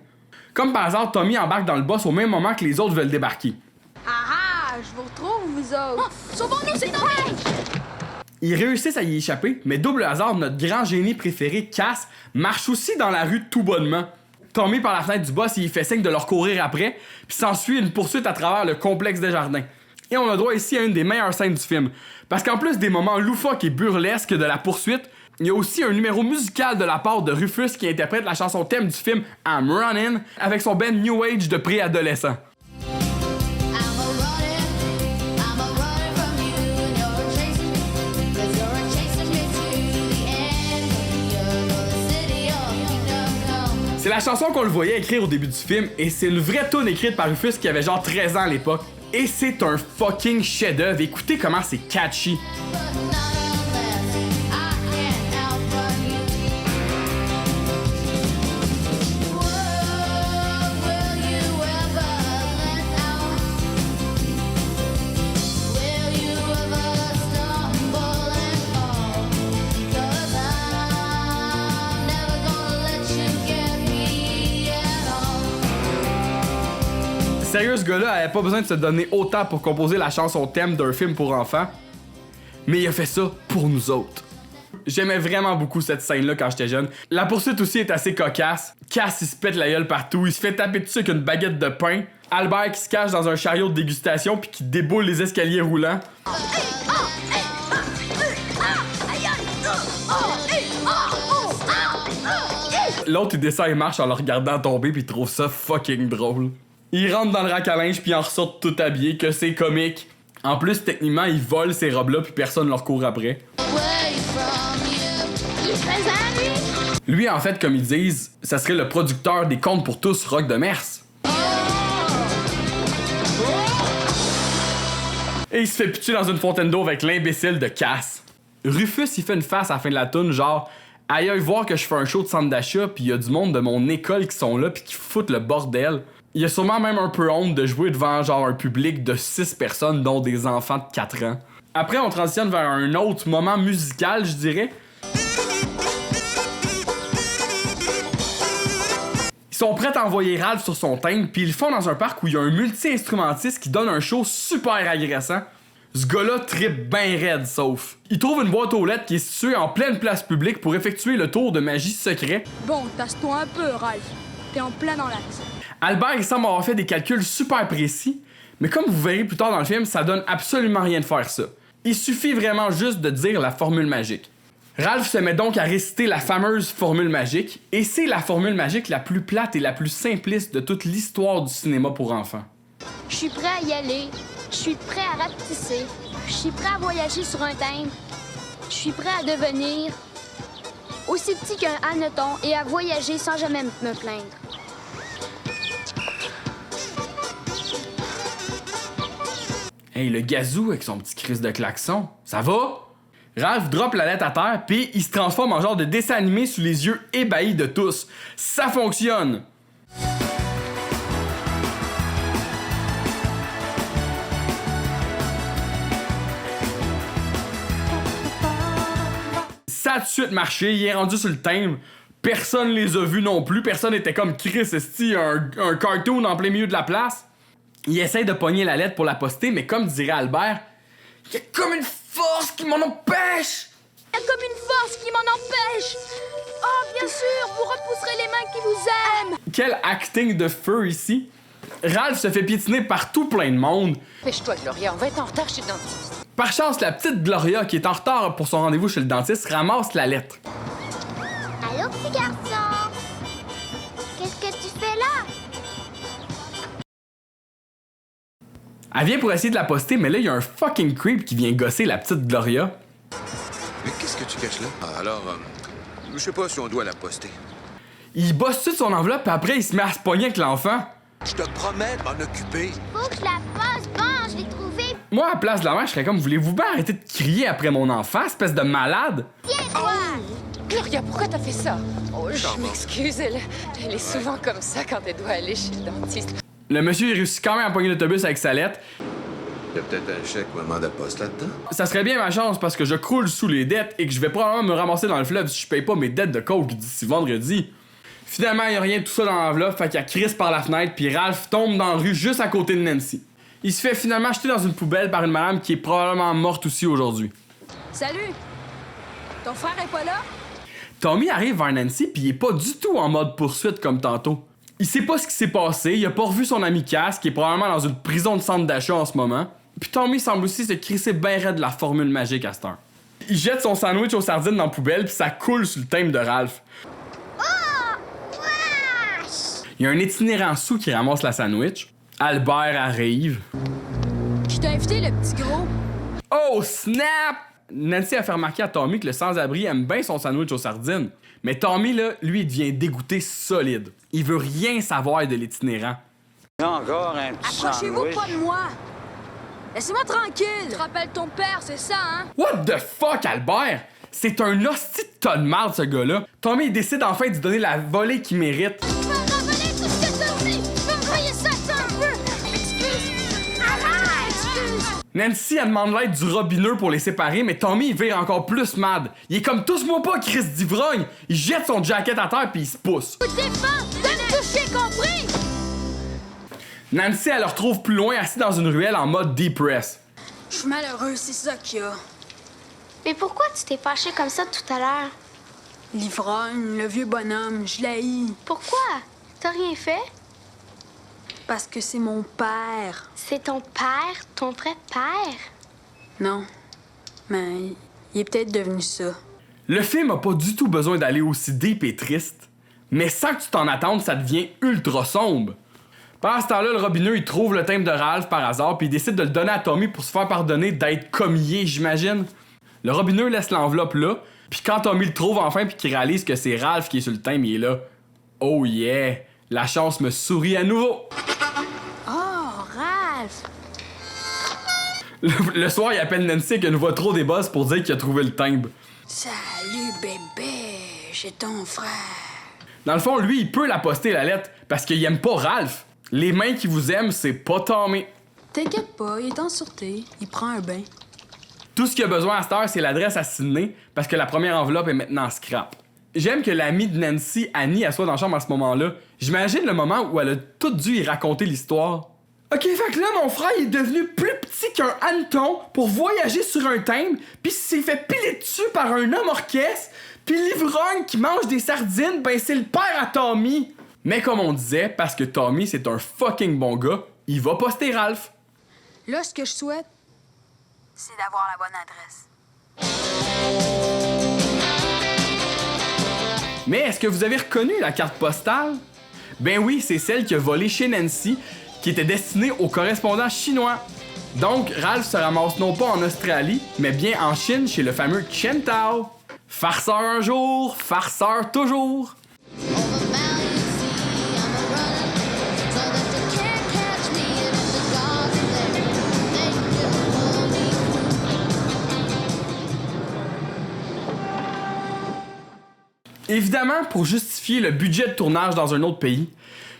Comme par hasard, Tommy embarque dans le boss au même moment que les autres veulent débarquer. Ah ah, je vous retrouve, vous autres. Oh, sauvons-nous, c'est tombé! Ils réussissent à y échapper, mais double hasard, notre grand génie préféré, Cass, marche aussi dans la rue tout bonnement. Tommy par la fenêtre du boss, il fait signe de leur courir après, puis s'ensuit une poursuite à travers le complexe des jardins. Et on a droit ici à une des meilleures scènes du film. Parce qu'en plus des moments loufoques et burlesques de la poursuite, il y a aussi un numéro musical de la part de Rufus qui interprète la chanson thème du film I'm Running avec son band New Age de préadolescent. C'est la chanson qu'on le voyait écrire au début du film et c'est une vraie tune écrite par Rufus qui avait genre 13 ans à l'époque. Et c'est un fucking chef-d'œuvre. Écoutez comment c'est catchy. Sérieux, ce gars-là avait pas besoin de se donner autant pour composer la chanson thème d'un film pour enfants, mais il a fait ça pour nous autres. J'aimais vraiment beaucoup cette scène-là quand j'étais jeune. La poursuite aussi est assez cocasse. Cass, il se pète la gueule partout, il se fait taper dessus avec une baguette de pain. Albert qui se cache dans un chariot de dégustation puis qui déboule les escaliers roulants. L'autre, il descend et marche en le regardant tomber puis il trouve ça fucking drôle. Il rentre dans le rack à linge puis il en ressort tout habillé, que c'est comique. En plus, techniquement, il vole ces robes-là puis personne leur court après. Lui, en fait, comme ils disent, ça serait le producteur des Contes pour tous, Rock de Mers. Et il se fait pitcher dans une fontaine d'eau avec l'imbécile de Cass. Rufus, il fait une face à la fin de la toune, genre aïe aïe voir que je fais un show de centre d'achat puis il y a du monde de mon école qui sont là puis qui foutent le bordel. Il y a sûrement même un peu honte de jouer devant genre un public de 6 personnes, dont des enfants de 4 ans. Après, on transitionne vers un autre moment musical, je dirais. Ils sont prêts à envoyer Ralph sur son thème, puis ils le font dans un parc où il y a un multi-instrumentiste qui donne un show super agressant. Ce gars-là trippe ben raide, sauf. Il trouve une boîte aux lettres qui est située en pleine place publique pour effectuer le tour de magie secret. Bon, tasse-toi un peu, Ralph. T'es en plein dans l'axe. Albert, il semble avoir fait des calculs super précis, mais comme vous verrez plus tard dans le film, ça donne absolument rien de faire ça. Il suffit vraiment juste de dire la formule magique. Ralph se met donc à réciter la fameuse formule magique, et c'est la formule magique la plus plate et la plus simpliste de toute l'histoire du cinéma pour enfants. Je suis prêt à y aller. Je suis prêt à rapetisser. Je suis prêt à voyager sur un thème. Je suis prêt à devenir aussi petit qu'un hanneton et à voyager sans jamais me plaindre. Hey, le gazou avec son petit crise de klaxon, ça va? Ralph drop la lettre à terre, puis il se transforme en genre de dessin animé sous les yeux ébahis de tous. Ça fonctionne! Ça a tout de suite marché, il est rendu sur le thème. Personne les a vus non plus, personne était comme Chris Esti, un cartoon en plein milieu de la place. Il essaye de pogner la lettre pour la poster, mais comme dirait Albert, il y a comme une force qui m'en empêche! Il y a comme une force qui m'en empêche! Oh, bien sûr, vous repousserez les mains qui vous aiment! Quel acting de feu ici! Ralph se fait piétiner par tout plein de monde. Dépêche-toi, Gloria, on va être en retard chez le dentiste. Par chance, la petite Gloria, qui est en retard pour son rendez-vous chez le dentiste, ramasse la lettre. Allô, petit garçon? Qu'est-ce que tu fais là? Elle vient pour essayer de la poster, mais là, il y a un fucking creep qui vient gosser la petite Gloria. Mais qu'est-ce que tu caches là? Alors, je sais pas si on doit la poster. Il bosse toute son enveloppe, puis après, il se met à se pogner avec l'enfant. Je te promets de m'en occuper. Faut que je la passe. Bon, je l'ai trouvée. Moi, à la place de la mère, je serais comme, voulez-vous bien arrêter de crier après mon enfant, espèce de malade? Tiens-toi! Gloria, pourquoi t'as fait ça? Oh, je m'excuse, elle est souvent comme ça quand elle doit aller chez le dentiste. Le monsieur, il réussit quand même à pogner l'autobus avec sa lettre. Il y a peut-être un chèque ou un mandat de poste là-dedans. Ça serait bien ma chance parce que je croule sous les dettes et que je vais probablement me ramasser dans le fleuve si je paye pas mes dettes de coke d'ici vendredi. Finalement, il y a rien de tout ça dans l'enveloppe, fait qu'il y a Chris par la fenêtre, puis Ralph tombe dans la rue juste à côté de Nancy. Il se fait finalement jeter dans une poubelle par une madame qui est probablement morte aussi aujourd'hui. Salut! Ton frère est pas là? Tommy arrive vers Nancy, puis il est pas du tout en mode poursuite comme tantôt. Il sait pas ce qui s'est passé, il a pas revu son ami Cass, qui est probablement dans une prison de centre d'achat en ce moment. Puis Tommy semble aussi se crisser ben raide de la formule magique à cette heure. Il jette son sandwich aux sardines dans la poubelle puis ça coule sur le thème de Ralph. Il y a un itinérant sous qui ramasse la sandwich. Albert arrive. Qui t'a invité, le petit gros? Oh, snap! Nancy a fait remarquer à Tommy que le sans-abri aime bien son sandwich aux sardines. Mais Tommy, là, lui, il devient dégoûté solide. Il veut rien savoir de l'itinérant. Encore un petit Approchez-vous sandwich. pas de moi! Laissez-moi tranquille! Tu te rappelles ton père, c'est ça, hein? What the fuck, Albert? C'est un hostie de tas de marde, ce gars-là. Tommy, il décide enfin de lui donner la volée qu'il mérite. Tu peux me rappeler tout ce que t'as dit! Tu peux me voyer ça un peu! Excuse! Excuse! Nancy, elle demande l'aide du robineux pour les séparer, mais Tommy, il vire encore plus mad. Il est comme touche-moi pas, Chris d'ivrogne. Il jette son jacket à terre puis il se pousse. Je défends de me toucher, compris? Nancy, elle le retrouve plus loin, assis dans une ruelle en mode depress. Je suis malheureux, c'est ça qu'il y a. Mais pourquoi tu t'es fâché comme ça tout à l'heure? L'ivrogne, le vieux bonhomme, je l'haïs. Pourquoi? T'as rien fait? Parce que c'est mon père. C'est ton père, ton vrai père? Non. Mais il est peut-être devenu ça. Le film a pas du tout besoin d'aller aussi deep et triste, mais sans que tu t'en attendes, ça devient ultra sombre. Pendant ce temps-là, le robineux, il trouve le thème de Ralph par hasard, puis il décide de le donner à Tommy pour se faire pardonner d'être commier, j'imagine. Le robineux laisse l'enveloppe là, puis quand Tommy le trouve enfin puis qu'il réalise que c'est Ralph qui est sur le thème, il est là. Oh yeah! La chance me sourit à nouveau! Oh, Ralph! Le soir, il appelle Nancy avec une voix trop débosse pour dire qu'il a trouvé le timbre. Salut, bébé, j'ai ton frère. Dans le fond, lui, il peut la poster, la lettre, parce qu'il aime pas Ralph. Les mains qui vous aiment, c'est pas Tommy. T'inquiète pas, il est en sûreté. Il prend un bain. Tout ce qu'il a besoin à cette heure, c'est l'adresse à Sydney, parce que la première enveloppe est maintenant scrap. J'aime que l'amie de Nancy, Annie, elle soit dans la chambre à ce moment-là. J'imagine le moment où elle a tout dû y raconter l'histoire. Ok, fait que là, mon frère, il est devenu plus petit qu'un hanneton pour voyager sur un thème, pis s'est fait piler dessus par un homme orchestre, pis l'ivrogne qui mange des sardines, ben c'est le père à Tommy. Mais comme on disait, parce que Tommy, c'est un fucking bon gars, il va poster Ralph. Là, ce que je souhaite, c'est d'avoir la bonne adresse. Mais est-ce que vous avez reconnu la carte postale? Ben oui, c'est celle qui a volé chez Nancy, qui était destinée au correspondant chinois. Donc, Ralph se ramasse non pas en Australie, mais bien en Chine chez le fameux Chen Tao. Farceur un jour, farceur toujours. Évidemment, pour justifier le budget de tournage dans un autre pays,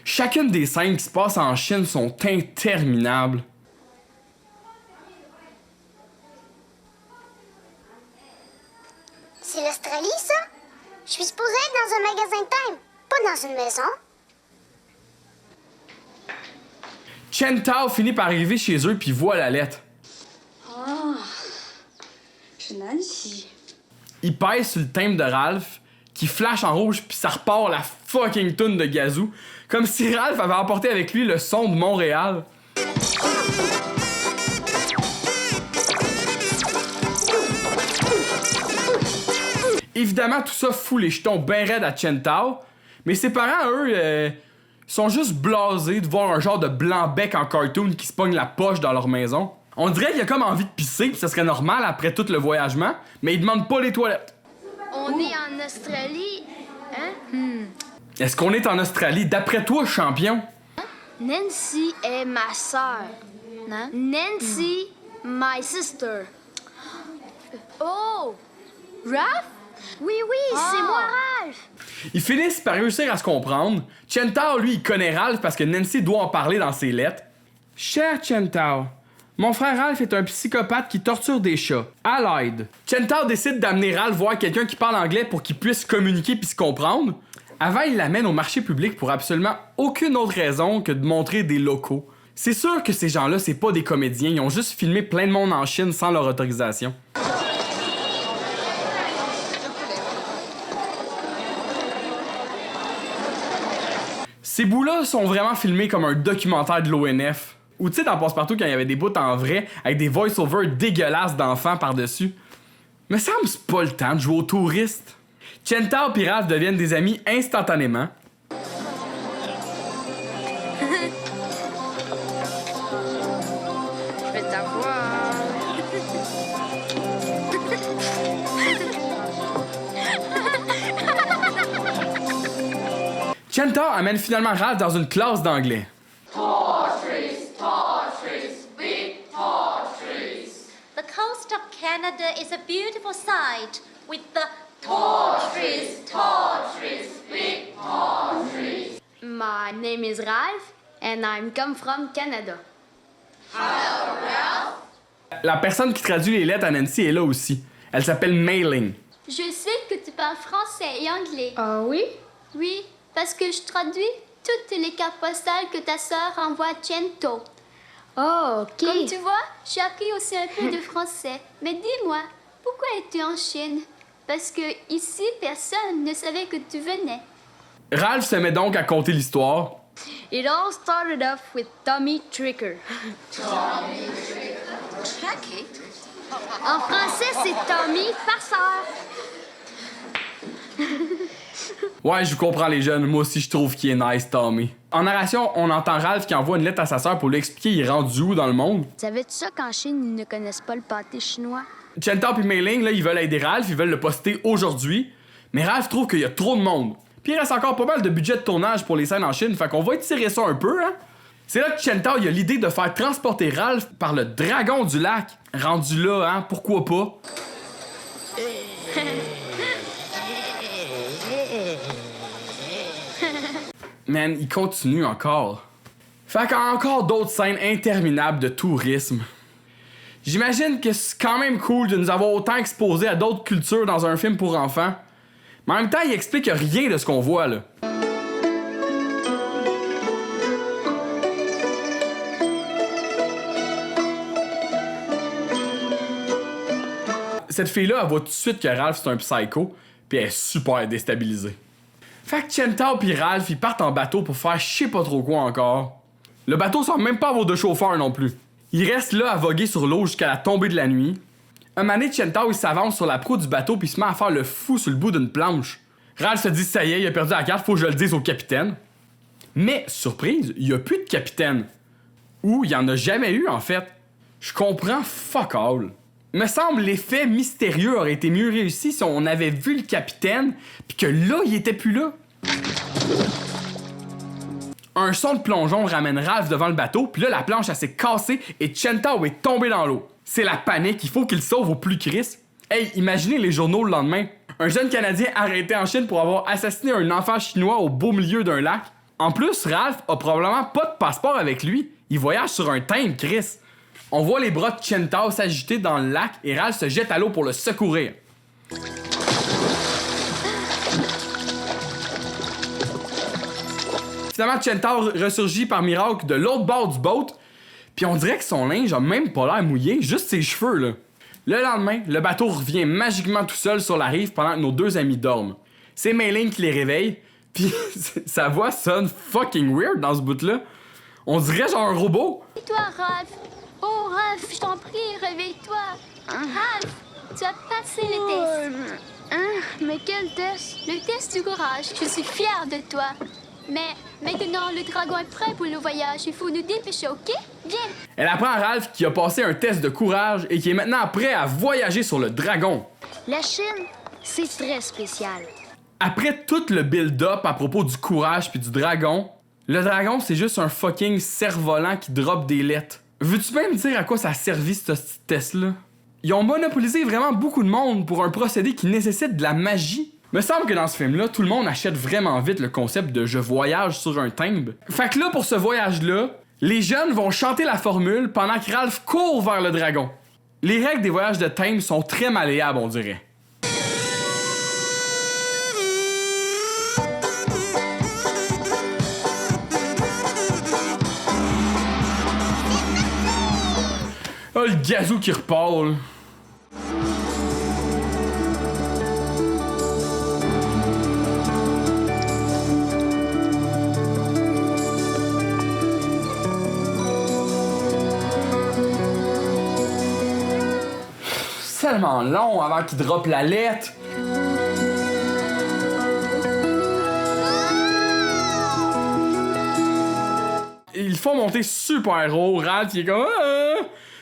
chacune des scènes qui se passent en Chine sont interminables. C'est l'Australie, ça? Je suis supposée être dans un magasin de thème, pas dans une maison. Chen Tao finit par arriver chez eux puis voit la lettre. Ah, c'est Nancy. Il pèse sur le thème de Ralph, qui flash en rouge puis ça repart la fucking toune de Gazou, comme si Ralph avait emporté avec lui le son de Montréal. Évidemment, tout ça fout les jetons ben raides à Chen Tao, mais ses parents, eux, sont juste blasés de voir un genre de blanc-bec en cartoon qui se pogne la poche dans leur maison. On dirait qu'il a comme envie de pisser, pis ça serait normal après tout le voyagement, mais il demande pas les toilettes. On est en Australie, hein? Est-ce qu'on est en Australie? D'après toi, champion? Nancy est ma sœur. Non? Nancy, my sister. Oh! Ralph? Oui, c'est moi, Ralph! Ils finissent par réussir à se comprendre. Chen Tao, lui, il connaît Ralph parce que Nancy doit en parler dans ses lettres. Cher Chen Tao, mon frère Ralph est un psychopathe qui torture des chats. À l'aide. Chen Tao décide d'amener Ralph voir quelqu'un qui parle anglais pour qu'il puisse communiquer puis se comprendre. Avant, il l'amène au marché public pour absolument aucune autre raison que de montrer des locaux. C'est sûr que ces gens-là, c'est pas des comédiens. Ils ont juste filmé plein de monde en Chine sans leur autorisation. Ces bouts-là sont vraiment filmés comme un documentaire de l'ONF. Ou tu sais, dans Passe-Partout, quand il y avait des bouts en vrai, avec des voice-overs dégueulasses d'enfants par-dessus. Me semble que c'est pas le temps de jouer aux touristes. Chantao et Ralph deviennent des amis instantanément. Je vais t'avoir. Chantao amène finalement Ralph dans une classe d'anglais. Tall trees, big tall trees. The coast of Canada is a beautiful sight with the tall trees, big tall trees. My name is Ralph and I'm come from Canada. Hello, Ralph. La personne qui traduit les lettres à Nancy est là aussi. Elle s'appelle Mei-Ling. Je sais que tu parles français et anglais. Ah oui? Oui, parce que je traduis toutes les cartes postales que ta sœur envoie à Chantao. Oh, OK. Comme tu vois, j'ai appris aussi un peu de français. Mais dis-moi, pourquoi es-tu en Chine? Parce que ici, personne ne savait que tu venais. Ralph se met donc à conter l'histoire. It all started off with Tommy Tricker. Tommy Tricker. Tricky? En français, c'est Tommy Farceur. Ouais, je comprends les jeunes. Moi aussi, je trouve qu'il est nice, Tommy. En narration, on entend Ralph qui envoie une lettre à sa sœur pour lui expliquer il est rendu où dans le monde. Savais-tu ça qu'en Chine, ils ne connaissent pas le pâté chinois? Chantao et Mei-Ling, là, ils veulent aider Ralph, ils veulent le poster aujourd'hui. Mais Ralph trouve qu'il y a trop de monde. Puis il reste encore pas mal de budget de tournage pour les scènes en Chine, fait qu'on va étirer ça un peu, hein. C'est là que Chantao il a l'idée de faire transporter Ralph par le dragon du lac. Rendu là, hein, pourquoi pas? Man, il continue encore. Fait qu'il y a encore d'autres scènes interminables de tourisme. J'imagine que c'est quand même cool de nous avoir autant exposés à d'autres cultures dans un film pour enfants. Mais en même temps, il explique rien de ce qu'on voit, là. Cette fille-là, elle voit tout de suite que Ralph, c'est un psycho, puis elle est super déstabilisée. Fait que Chantao pis Ralph, ils partent en bateau pour faire je sais pas trop quoi encore. Le bateau semble même pas avoir de chauffeur non plus. Ils restent là à voguer sur l'eau jusqu'à la tombée de la nuit. Un moment donné, Chantao, il s'avance sur la proue du bateau puis il se met à faire le fou sur le bout d'une planche. Ralph se dit ça y est, il a perdu la carte, faut que je le dise au capitaine. Mais, surprise, il y a plus de capitaine. Ou il y en a jamais eu en fait. Je comprends fuck all. Me semble l'effet mystérieux aurait été mieux réussi si on avait vu le capitaine puis que là, il était plus là. Un son de plongeon ramène Ralph devant le bateau, puis là, la planche, elle s'est cassée et Chantao est tombé dans l'eau. C'est la panique, il faut qu'il sauve au plus crisse. Hey, imaginez les journaux le lendemain. Un jeune Canadien arrêté en Chine pour avoir assassiné un enfant chinois au beau milieu d'un lac. En plus, Ralph a probablement pas de passeport avec lui. Il voyage sur un timbre, Chris. On voit les bras de Chantao s'agiter dans le lac et Ralph se jette à l'eau pour le secourir. Finalement, Chantao ressurgit par miracle de l'autre bord du boat, puis on dirait que son linge a même pas l'air mouillé, juste ses cheveux, là. Le lendemain, le bateau revient magiquement tout seul sur la rive pendant que nos deux amis dorment. C'est Mei-Ling qui les réveille, puis sa voix sonne fucking weird dans ce bout-là. On dirait genre un robot. Et toi, Ralph? Oh, Ralph, je t'en prie, réveille-toi. Ralph, tu as passé le test. Mais quel test? Le test du courage. Je suis fière de toi. Mais maintenant, le dragon est prêt pour le voyage. Il faut nous dépêcher, OK? Viens. Elle apprend à Ralph qui a passé un test de courage et qui est maintenant prêt à voyager sur le dragon. La Chine, c'est très spécial. Après tout le build-up à propos du courage puis du dragon, le dragon, c'est juste un fucking cerf-volant qui drop des lettres. Veux-tu bien me dire à quoi ça a servi ce petit test-là? Ils ont monopolisé vraiment beaucoup de monde pour un procédé qui nécessite de la magie. Me semble que dans ce film-là, tout le monde achète vraiment vite le concept de « je voyage sur un timbre ». Fait que là, pour ce voyage-là, les jeunes vont chanter la formule pendant que Ralph court vers le dragon. Les règles des voyages de timbre sont très malléables, on dirait. Oh, le gazou qui repart, là. tellement long avant qu'il droppe la lettre. Ils font monter super haut. Ralph, il est comme...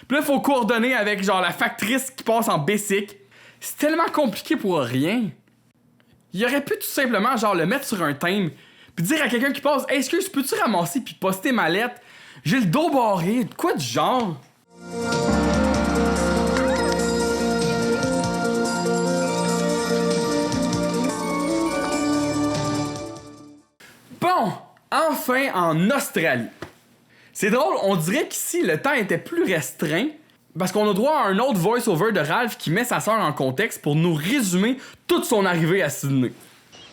Puis là, il faut coordonner avec genre la factrice qui passe en basic. C'est tellement compliqué pour rien. Il aurait pu tout simplement genre le mettre sur un thème puis dire à quelqu'un qui passe hey, excuse, peux-tu ramasser puis poster ma lettre? J'ai le dos barré, de quoi du genre? Bon, enfin en Australie. C'est drôle, on dirait qu'ici le temps était plus restreint parce qu'on a droit à un autre voice-over de Ralph qui met sa sœur en contexte pour nous résumer toute son arrivée à Sydney.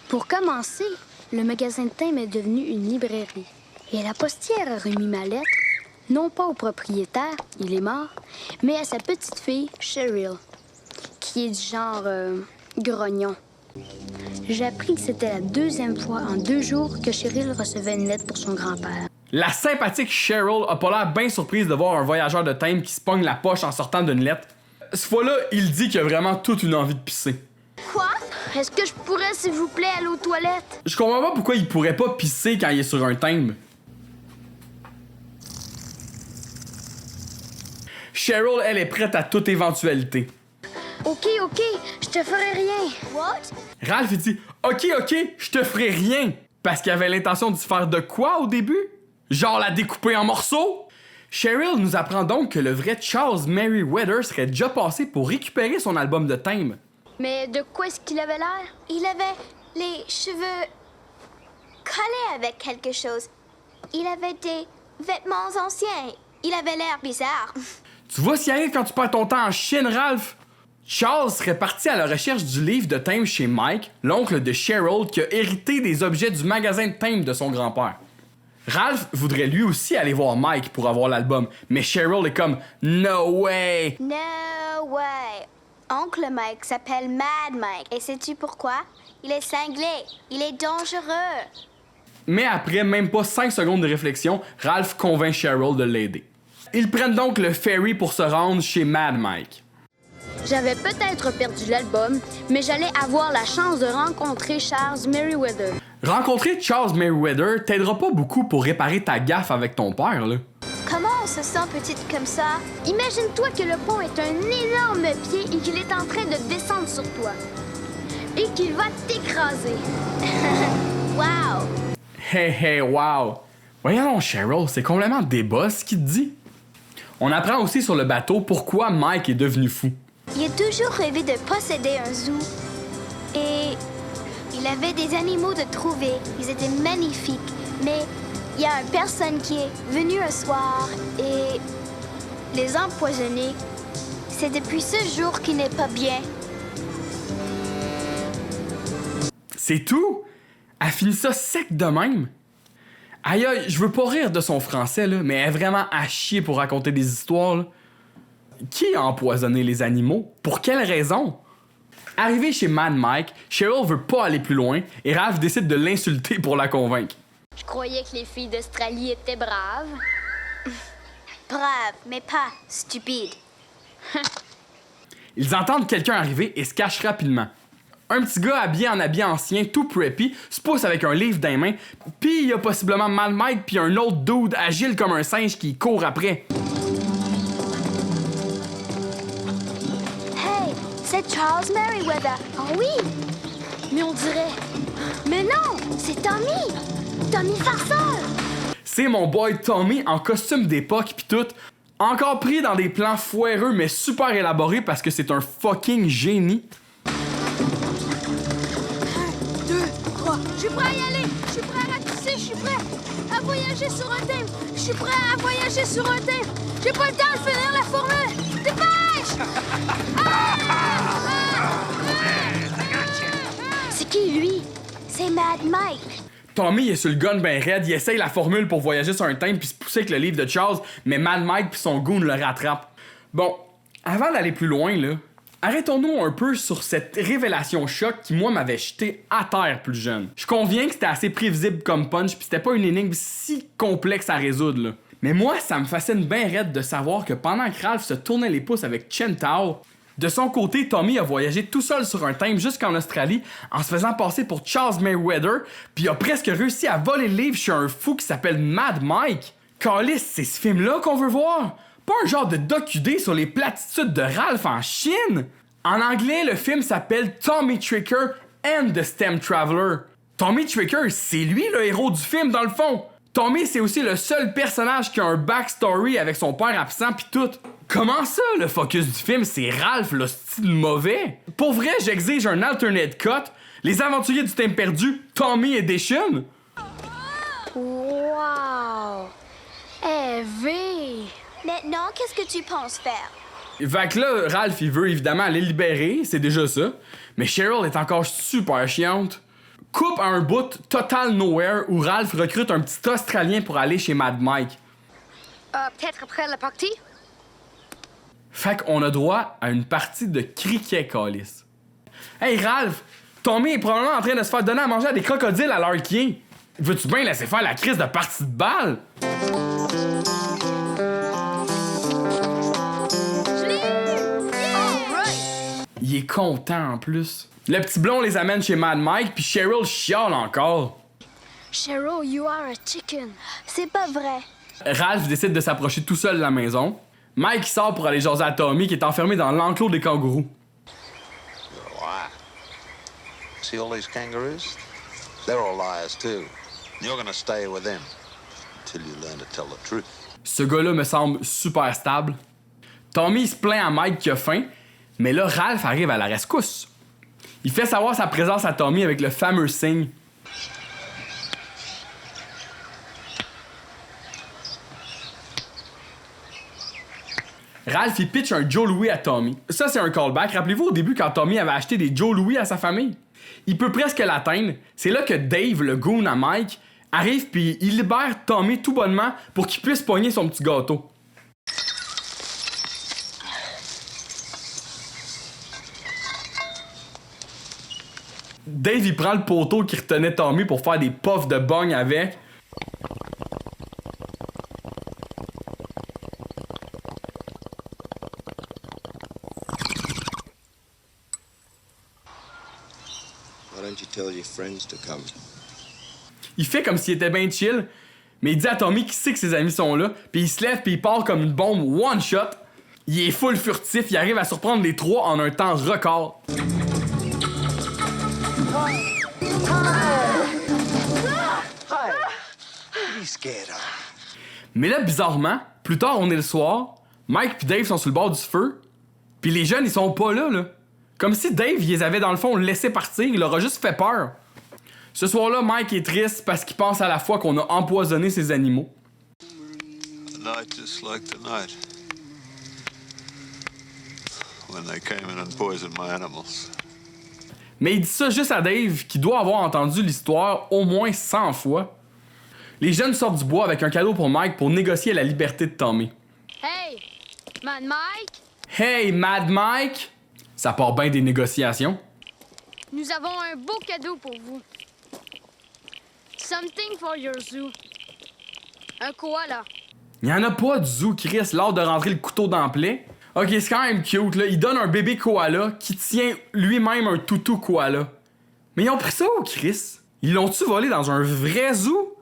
Pour commencer, le magasin de thème est devenu une librairie. Et la postière a remis ma lettre, non pas au propriétaire, il est mort, mais à sa petite fille, Cheryl, qui est du genre grognon. J'ai appris que c'était la 2e fois en 2 jours que Cheryl recevait une lettre pour son grand-père. La sympathique Cheryl a pas l'air bien surprise de voir un voyageur de thème qui se pogne la poche en sortant d'une lettre. Cette fois-là, il dit qu'il a vraiment toute une envie de pisser. Quoi? Est-ce que je pourrais, s'il vous plaît, aller aux toilettes? Je comprends pas pourquoi il pourrait pas pisser quand il est sur un thème. Cheryl, elle est prête à toute éventualité. OK, je te ferai rien. What? Ralph, il dit OK, je te ferai rien. Parce qu'il avait l'intention de se faire de quoi au début? Genre la découper en morceaux? Cheryl nous apprend donc que le vrai Charles Merriweather serait déjà passé pour récupérer son album de thème. Mais de quoi est-ce qu'il avait l'air? Il avait les cheveux collés avec quelque chose. Il avait des vêtements anciens. Il avait l'air bizarre. Tu vois ce qui arrive quand tu perds ton temps en Chine, Ralph? Charles serait parti à la recherche du livre de thème chez Mike, l'oncle de Cheryl, qui a hérité des objets du magasin de thème de son grand-père. Ralph voudrait lui aussi aller voir Mike pour avoir l'album, mais Cheryl est comme « No way! » No way! Oncle Mike s'appelle Mad Mike. Et sais-tu pourquoi? Il est cinglé. Il est dangereux. Mais après même pas 5 secondes de réflexion, Ralph convainc Cheryl de l'aider. Ils prennent donc le ferry pour se rendre chez Mad Mike. J'avais peut-être perdu l'album, mais j'allais avoir la chance de rencontrer Charles Merriweather. Rencontrer Charles Merriweather t'aidera pas beaucoup pour réparer ta gaffe avec ton père, là. Comment on se sent petite comme ça? Imagine-toi que le pont est un énorme pied et qu'il est en train de descendre sur toi. Et qu'il va t'écraser. Wow! Hey, wow! Voyons, Cheryl, c'est complètement débat ce qu'il te dit. On apprend aussi sur le bateau pourquoi Mike est devenu fou. Il a toujours rêvé de posséder un zoo. Et il avait des animaux de trouver. Ils étaient magnifiques. Mais il y a une personne qui est venue un soir et les a empoisonnés. C'est depuis ce jour qu'il n'est pas bien. C'est tout? Elle finit ça sec de même? Aïe, je veux pas rire de son français, là, mais elle est vraiment à chier pour raconter des histoires, là. Qui a empoisonné les animaux? Pour quelle raison? Arrivé chez Mad Mike, Cheryl veut pas aller plus loin et Ralph décide de l'insulter pour la convaincre. Je croyais que les filles d'Australie étaient braves. Brave, mais pas stupide. Ils entendent quelqu'un arriver et se cachent rapidement. Un petit gars habillé en habit ancien, tout preppy, se pousse avec un livre dans les mains, puis il y a possiblement Mad Mike puis un autre dude agile comme un singe qui court après. Hey, c'est Charles Merriweather. Oh oui! Mais on dirait... Mais non, c'est Tommy! Tommy Farceur! C'est mon boy Tommy en costume d'époque pis tout, encore pris dans des plans foireux mais super élaborés parce que c'est un fucking génie. 1, 2, 3. Je suis prêt à y aller. Je suis prêt à ratisser. Je suis prêt à voyager sur un thème. Je suis prêt à voyager sur un thème. J'ai pas le temps de finir la formule. Dépêche! C'est qui, lui? C'est Mad Mike. Tommy est sur le gun ben raide, il essaye la formule pour voyager sur un thème puis se pousser avec le livre de Charles, mais Mad Mike puis son goon le rattrape. Bon, avant d'aller plus loin, là, arrêtons-nous un peu sur cette révélation choc qui, moi, m'avait jeté à terre plus jeune. Je conviens que c'était assez prévisible comme punch puis c'était pas une énigme si complexe à résoudre, là. Mais moi, ça me fascine bien raide de savoir que pendant que Ralph se tournait les pouces avec Chen Tao, De son côté, Tommy a voyagé tout seul sur un thème jusqu'en Australie en se faisant passer pour Charles Mayweather, puis a presque réussi à voler le livre chez un fou qui s'appelle Mad Mike. Calisse, c'est ce film-là qu'on veut voir! Pas un genre de docu-D sur les platitudes de Ralph en Chine! En anglais, le film s'appelle Tommy Tricker and the STEM Traveler. Tommy Tricker, c'est lui le héros du film dans le fond! Tommy, c'est aussi le seul personnage qui a un backstory avec son père absent pis tout. Comment ça, le focus du film, c'est Ralph, le style mauvais? Pour vrai, j'exige un alternate cut. Les aventuriers du thème perdu, Tommy Edition. Wow! Evie! Maintenant, qu'est-ce que tu penses faire? Fait que là, Ralph, il veut évidemment aller libérer, c'est déjà ça. Mais Cheryl est encore super chiante. Coupe à un bout total nowhere où Ralph recrute un petit Australien pour aller chez Mad Mike. Peut-être après la partie? Fait qu'on a droit à une partie de cricket, câlisse. Hey Ralph, Tommy est probablement en train de se faire donner à manger à des crocodiles à l'heure qui est. Veux-tu bien laisser faire la crise de partie de balle? Il est content en plus. Le petit blond les amène chez Mad Mike, puis Cheryl chiale encore. Cheryl, you are a chicken. C'est pas vrai. Ralph décide de s'approcher tout seul de la maison. Mike sort pour aller jaser à Tommy qui est enfermé dans l'enclos des kangourous. Why? See all these kangaroos? They're all liars too. You're gonna stay with them until you learn to tell the truth. Ce gars-là me semble super stable. Tommy se plaint à Mike qui a faim, mais là, Ralph arrive à la rescousse. Il fait savoir sa présence à Tommy avec le fameux signe. Ralph, il pitch un Joe Louis à Tommy. Ça, c'est un callback. Rappelez-vous au début quand Tommy avait acheté des Joe Louis à sa famille? Il peut presque l'atteindre. C'est là que Dave, le goon à Mike, arrive puis il libère Tommy tout bonnement pour qu'il puisse pogner son petit gâteau. Dave, il prend le poteau qui retenait Tommy pour faire des puffs de bong avec. Why don't you tell your friends to come? Il fait comme s'il était bien chill, mais il dit à Tommy qu'il sait que ses amis sont là, puis il se lève puis il part comme une bombe one shot. Il est full furtif, il arrive à surprendre les trois en un temps record. Mais là, bizarrement, plus tard on est le soir, Mike puis Dave sont sur le bord du feu, puis les jeunes ils sont pas là. Comme si Dave il les avait dans le fond laissé partir, il leur a juste fait peur. Ce soir-là, Mike est triste parce qu'il pense à la fois qu'on a empoisonné ses animaux. A night just like tonight. When they came in and poisoned my animals. Mais il dit ça juste à Dave, qui doit avoir entendu l'histoire au moins 100 fois. Les jeunes sortent du bois avec un cadeau pour Mike pour négocier la liberté de Tommy. Hey, Mad Mike? Hey, Mad Mike! Ça part bien des négociations. Nous avons un beau cadeau pour vous. Something for your zoo. Un koala. Il y en a pas du zoo, Chris, l'art de rentrer le couteau dans le plaie. Ok, c'est quand même cute, là. Il donne un bébé koala qui tient lui-même un toutou koala. Mais ils ont pris ça où, Chris? Ils l'ont-tu volé dans un vrai zoo?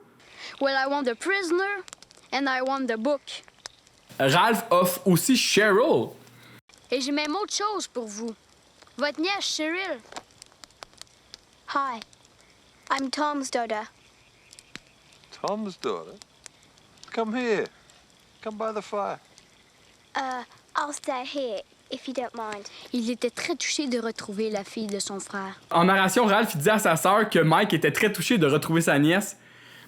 Well, I want the prisoner and I want the book. Ralph offre aussi Cheryl. Et j'ai même autre chose pour vous. Votre nièce, Cheryl. Hi, I'm Tom's daughter. Tom's daughter? Come here. Come by the fire. I'll stay here, if you don't mind. Il était très touché de retrouver la fille de son frère. En narration, Ralph il dit à sa sœur que Mike était très touché de retrouver sa nièce.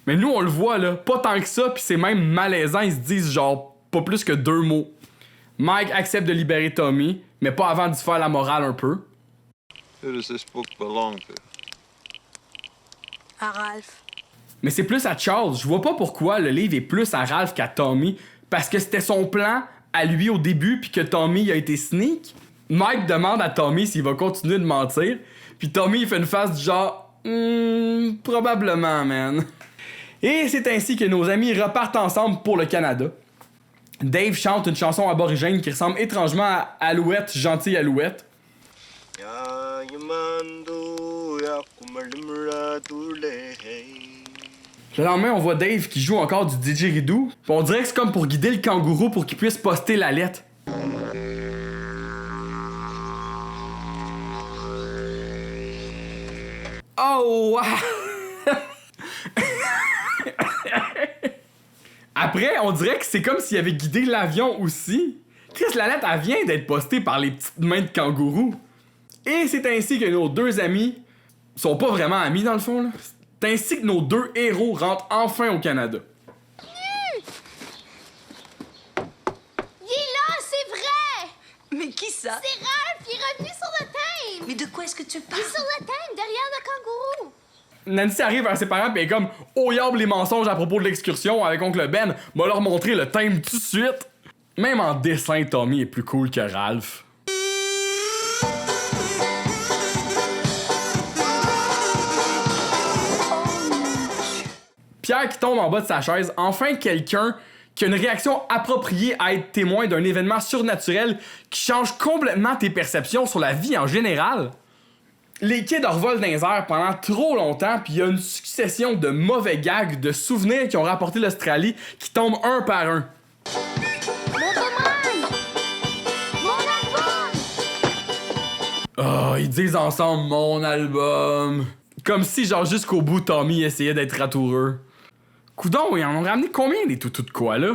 Mais nous, on le voit, là, pas tant que ça, puis c'est même malaisant, ils se disent genre pas plus que 2 mots. Mike accepte de libérer Tommy, mais pas avant d'y faire la morale un peu. Who does this book belong to? À Ralph. Mais c'est plus à Charles. Je vois pas pourquoi le livre est plus à Ralph qu'à Tommy, parce que c'était son plan à lui au début, puis que Tommy a été sneak. Mike demande à Tommy s'il va continuer de mentir, puis Tommy il fait une face du genre probablement, man. Et c'est ainsi que nos amis repartent ensemble pour le Canada. Dave chante une chanson aborigène qui ressemble étrangement à Alouette, gentille Alouette. Le lendemain, on voit Dave qui joue encore du didgeridoo. Puis on dirait que c'est comme pour guider le kangourou pour qu'il puisse poster la lettre. Oh, wow! Après, on dirait que c'est comme s'il avait guidé l'avion aussi. Chris, la lettre, elle vient d'être postée par les petites mains de kangourou. Et c'est ainsi que nos deux amis sont pas vraiment amis dans le fond, là. C'est ainsi que nos deux héros rentrent enfin au Canada. Il est là, c'est vrai! Mais qui ça? C'est Ralph, il est revenu sur le thème! Mais de quoi est-ce que tu parles? Il est sur le thème, derrière le kangourou! Nancy arrive vers ses parents pis elle est comme « Oh yable les mensonges à propos de l'excursion avec oncle Ben, m'a leur montré le thème tout de suite! » Même en dessin, Tommy est plus cool que Ralph. Pierre qui tombe en bas de sa chaise, enfin quelqu'un qui a une réaction appropriée à être témoin d'un événement surnaturel qui change complètement tes perceptions sur la vie en général. Les kids revolent dans les airs pendant trop longtemps, puis il y a une succession de mauvais gags, de souvenirs qui ont rapporté l'Australie qui tombent un par un. Oh, ils disent ensemble mon album. Comme si, genre, jusqu'au bout, Tommy essayait d'être ratoureux. Coudon, ils en ont ramené combien des toutous de quoi, là?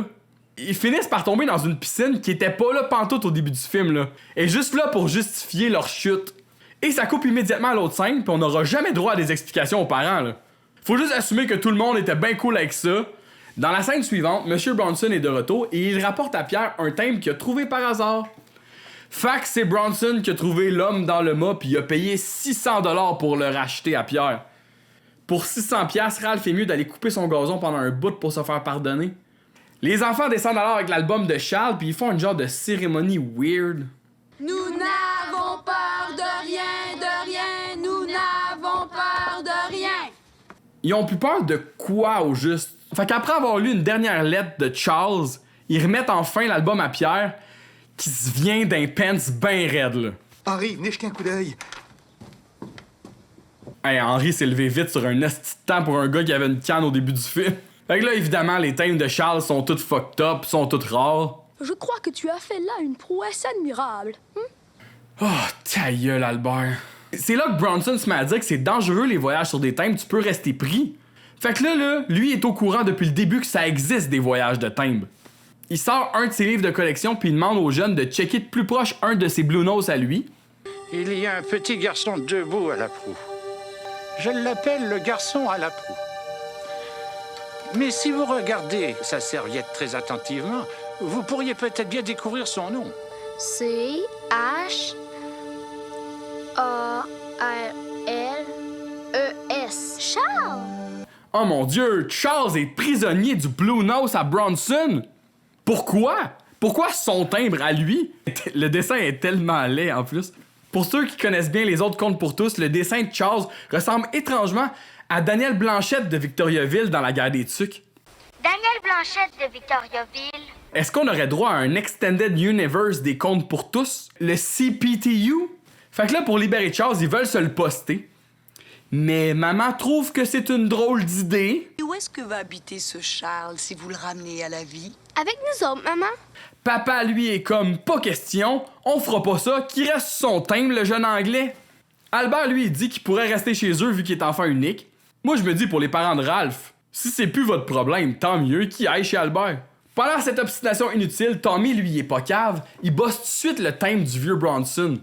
Ils finissent par tomber dans une piscine qui était pas là pantoute au début du film, là. Et juste là pour justifier leur chute. Et ça coupe immédiatement à l'autre scène, puis on n'aura jamais droit à des explications aux parents, là. Faut juste assumer que tout le monde était bien cool avec ça. Dans la scène suivante, M. Bronson est de retour et il rapporte à Pierre un thème qu'il a trouvé par hasard. Fait que c'est Bronson qui a trouvé l'homme dans le mât puis il a payé 600$ pour le racheter à Pierre. Pour 600$, Ralph est mieux d'aller couper son gazon pendant un bout pour se faire pardonner. Les enfants descendent alors avec l'album de Charles puis ils font une genre de cérémonie weird. Nous n'avons peur de rien, nous n'avons peur de rien. Ils ont plus peur de quoi au juste? Fait qu'après avoir lu une dernière lettre de Charles, ils remettent enfin l'album à Pierre qui se vient d'un pants ben raide, là. Henri, venez jeter un coup d'œil. Hey, Henri s'est levé vite sur un esti de temps pour un gars qui avait une canne au début du film. Fait que là, évidemment, les thèmes de Charles sont toutes fucked up, sont toutes rares. Je crois que tu as fait là une prouesse admirable. Oh, ta gueule, Albert. C'est là que Bronson se met à dire que c'est dangereux les voyages sur des thèmes, tu peux rester pris. Fait que là, lui est au courant depuis le début que ça existe des voyages de thèmes. Il sort un de ses livres de collection puis il demande aux jeunes de checker de plus proche un de ses Blue Nose à lui. Il y a un petit garçon debout à la proue. Je l'appelle le garçon à la proue. Mais si vous regardez sa serviette très attentivement, vous pourriez peut-être bien découvrir son nom. C-H-A-R-L-E-S. Charles! Oh mon Dieu, Charles est prisonnier du Blue Nose à Bronson. Pourquoi? Pourquoi son timbre à lui? Le dessin est tellement laid en plus. Pour ceux qui connaissent bien les autres contes pour tous, le dessin de Charles ressemble étrangement à Daniel Blanchette de Victoriaville dans La Guerre des Tucs. Daniel Blanchette de Victoriaville. Est-ce qu'on aurait droit à un Extended Universe des contes pour tous? Le CPTU? Fait que là, pour libérer Charles, ils veulent se le poster. Mais maman trouve que c'est une drôle d'idée. Et où est-ce que va habiter ce Charles si vous le ramenez à la vie? Avec nous autres, maman. Papa, lui, est comme pas question, on fera pas ça, qu'il reste son thème, le jeune anglais. Albert, lui, il dit qu'il pourrait rester chez eux vu qu'il est enfant unique. Moi, je me dis pour les parents de Ralph, si c'est plus votre problème, tant mieux qu'il aille chez Albert. Pendant cette obstination inutile, Tommy, lui, il est pas cave, il bosse tout de suite le thème du vieux Bronson.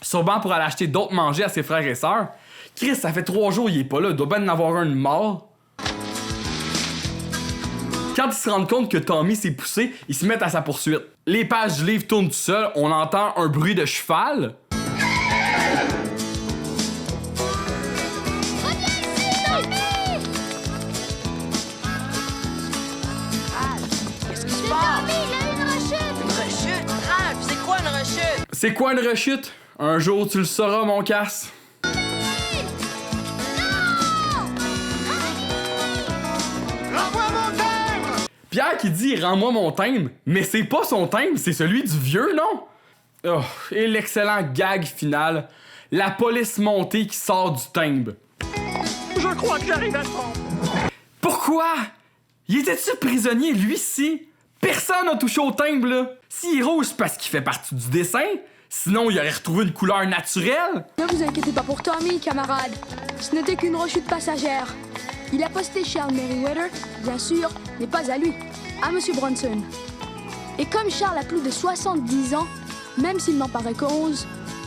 Sûrement pour aller acheter d'autres manger à ses frères et sœurs. Chris, ça fait 3 jours, il est pas là, il doit bien en avoir un de mort. Quand ils se rendent compte que Tommy s'est poussé, ils se mettent à sa poursuite. Les pages du livre tournent tout seuls, on entend un bruit de cheval. Qu'est-ce qui se passe? Une rechute? Ralph, c'est quoi une rechute? C'est quoi une rechute? Un jour tu le sauras, mon casse. Pierre qui dit « Rends-moi mon timbre », mais c'est pas son timbre, c'est celui du vieux, non? Oh, et l'excellent gag final, la police montée qui sort du timbre. Je crois que j'arrive à temps. Pourquoi? Il était-tu prisonnier, lui-ci? Personne n'a touché au timbre, là. S'il est rouge, c'est parce qu'il fait partie du dessin. Sinon, il aurait retrouvé une couleur naturelle. Ne vous inquiétez pas pour Tommy, camarade. Ce n'était qu'une rechute passagère. Il a posté Charles Merriweather, bien sûr, mais pas à lui, à Monsieur Bronson. Et comme Charles a plus de 70 ans, même s'il n'en paraît qu'11,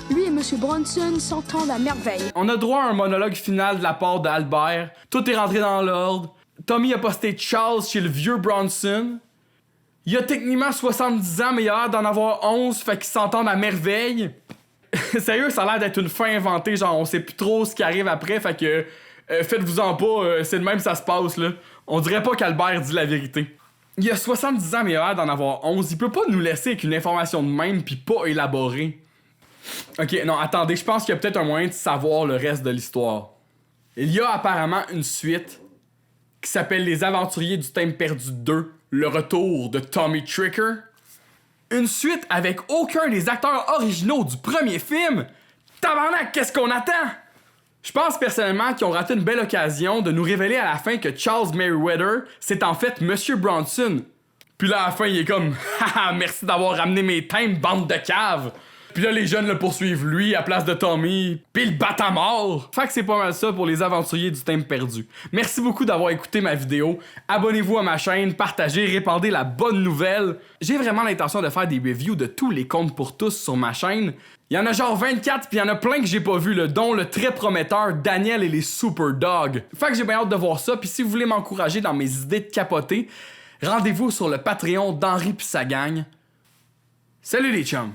lui et Monsieur Bronson s'entendent à merveille. On a droit à un monologue final de la part d'Albert. Tout est rentré dans l'ordre. Tommy a posté Charles chez le vieux Bronson. Il a techniquement 70 ans, mais il a l'air d'en avoir 11, fait qu'ils s'entendent à merveille. Sérieux, ça a l'air d'être une fin inventée, genre on sait plus trop ce qui arrive après, fait que faites-vous-en pas, c'est de même ça se passe, là. On dirait pas qu'Albert dit la vérité. Il a 70 ans, mais il a l'air d'en avoir 11. Il peut pas nous laisser avec une information de même pis pas élaborée. Ok, non, attendez, je pense qu'il y a peut-être un moyen de savoir le reste de l'histoire. Il y a apparemment une suite qui s'appelle Les Aventuriers du Timbre perdu 2, le retour de Tommy Tricker. Une suite avec aucun des acteurs originaux du premier film. Tabarnak, qu'est-ce qu'on attend? Je pense personnellement qu'ils ont raté une belle occasion de nous révéler à la fin que Charles Merriweather, c'est en fait Monsieur Bronson. Puis là, à la fin, il est comme « Haha, merci d'avoir ramené mes timbres, bande de caves! » Puis là, les jeunes le poursuivent lui à place de Tommy, pis le battent à mort. Fait que c'est pas mal ça pour les aventuriers du timbre perdu. Merci beaucoup d'avoir écouté ma vidéo. Abonnez-vous à ma chaîne, partagez, répandez la bonne nouvelle. J'ai vraiment l'intention de faire des reviews de tous les contes pour tous sur ma chaîne. Il y en a genre 24, puis il y en a plein que j'ai pas vu, dont le très prometteur Daniel et les Super Dogs. Fait que j'ai bien hâte de voir ça, puis si vous voulez m'encourager dans mes idées de capoter, rendez-vous sur le Patreon d'Henri pis sa gang. Salut les chums!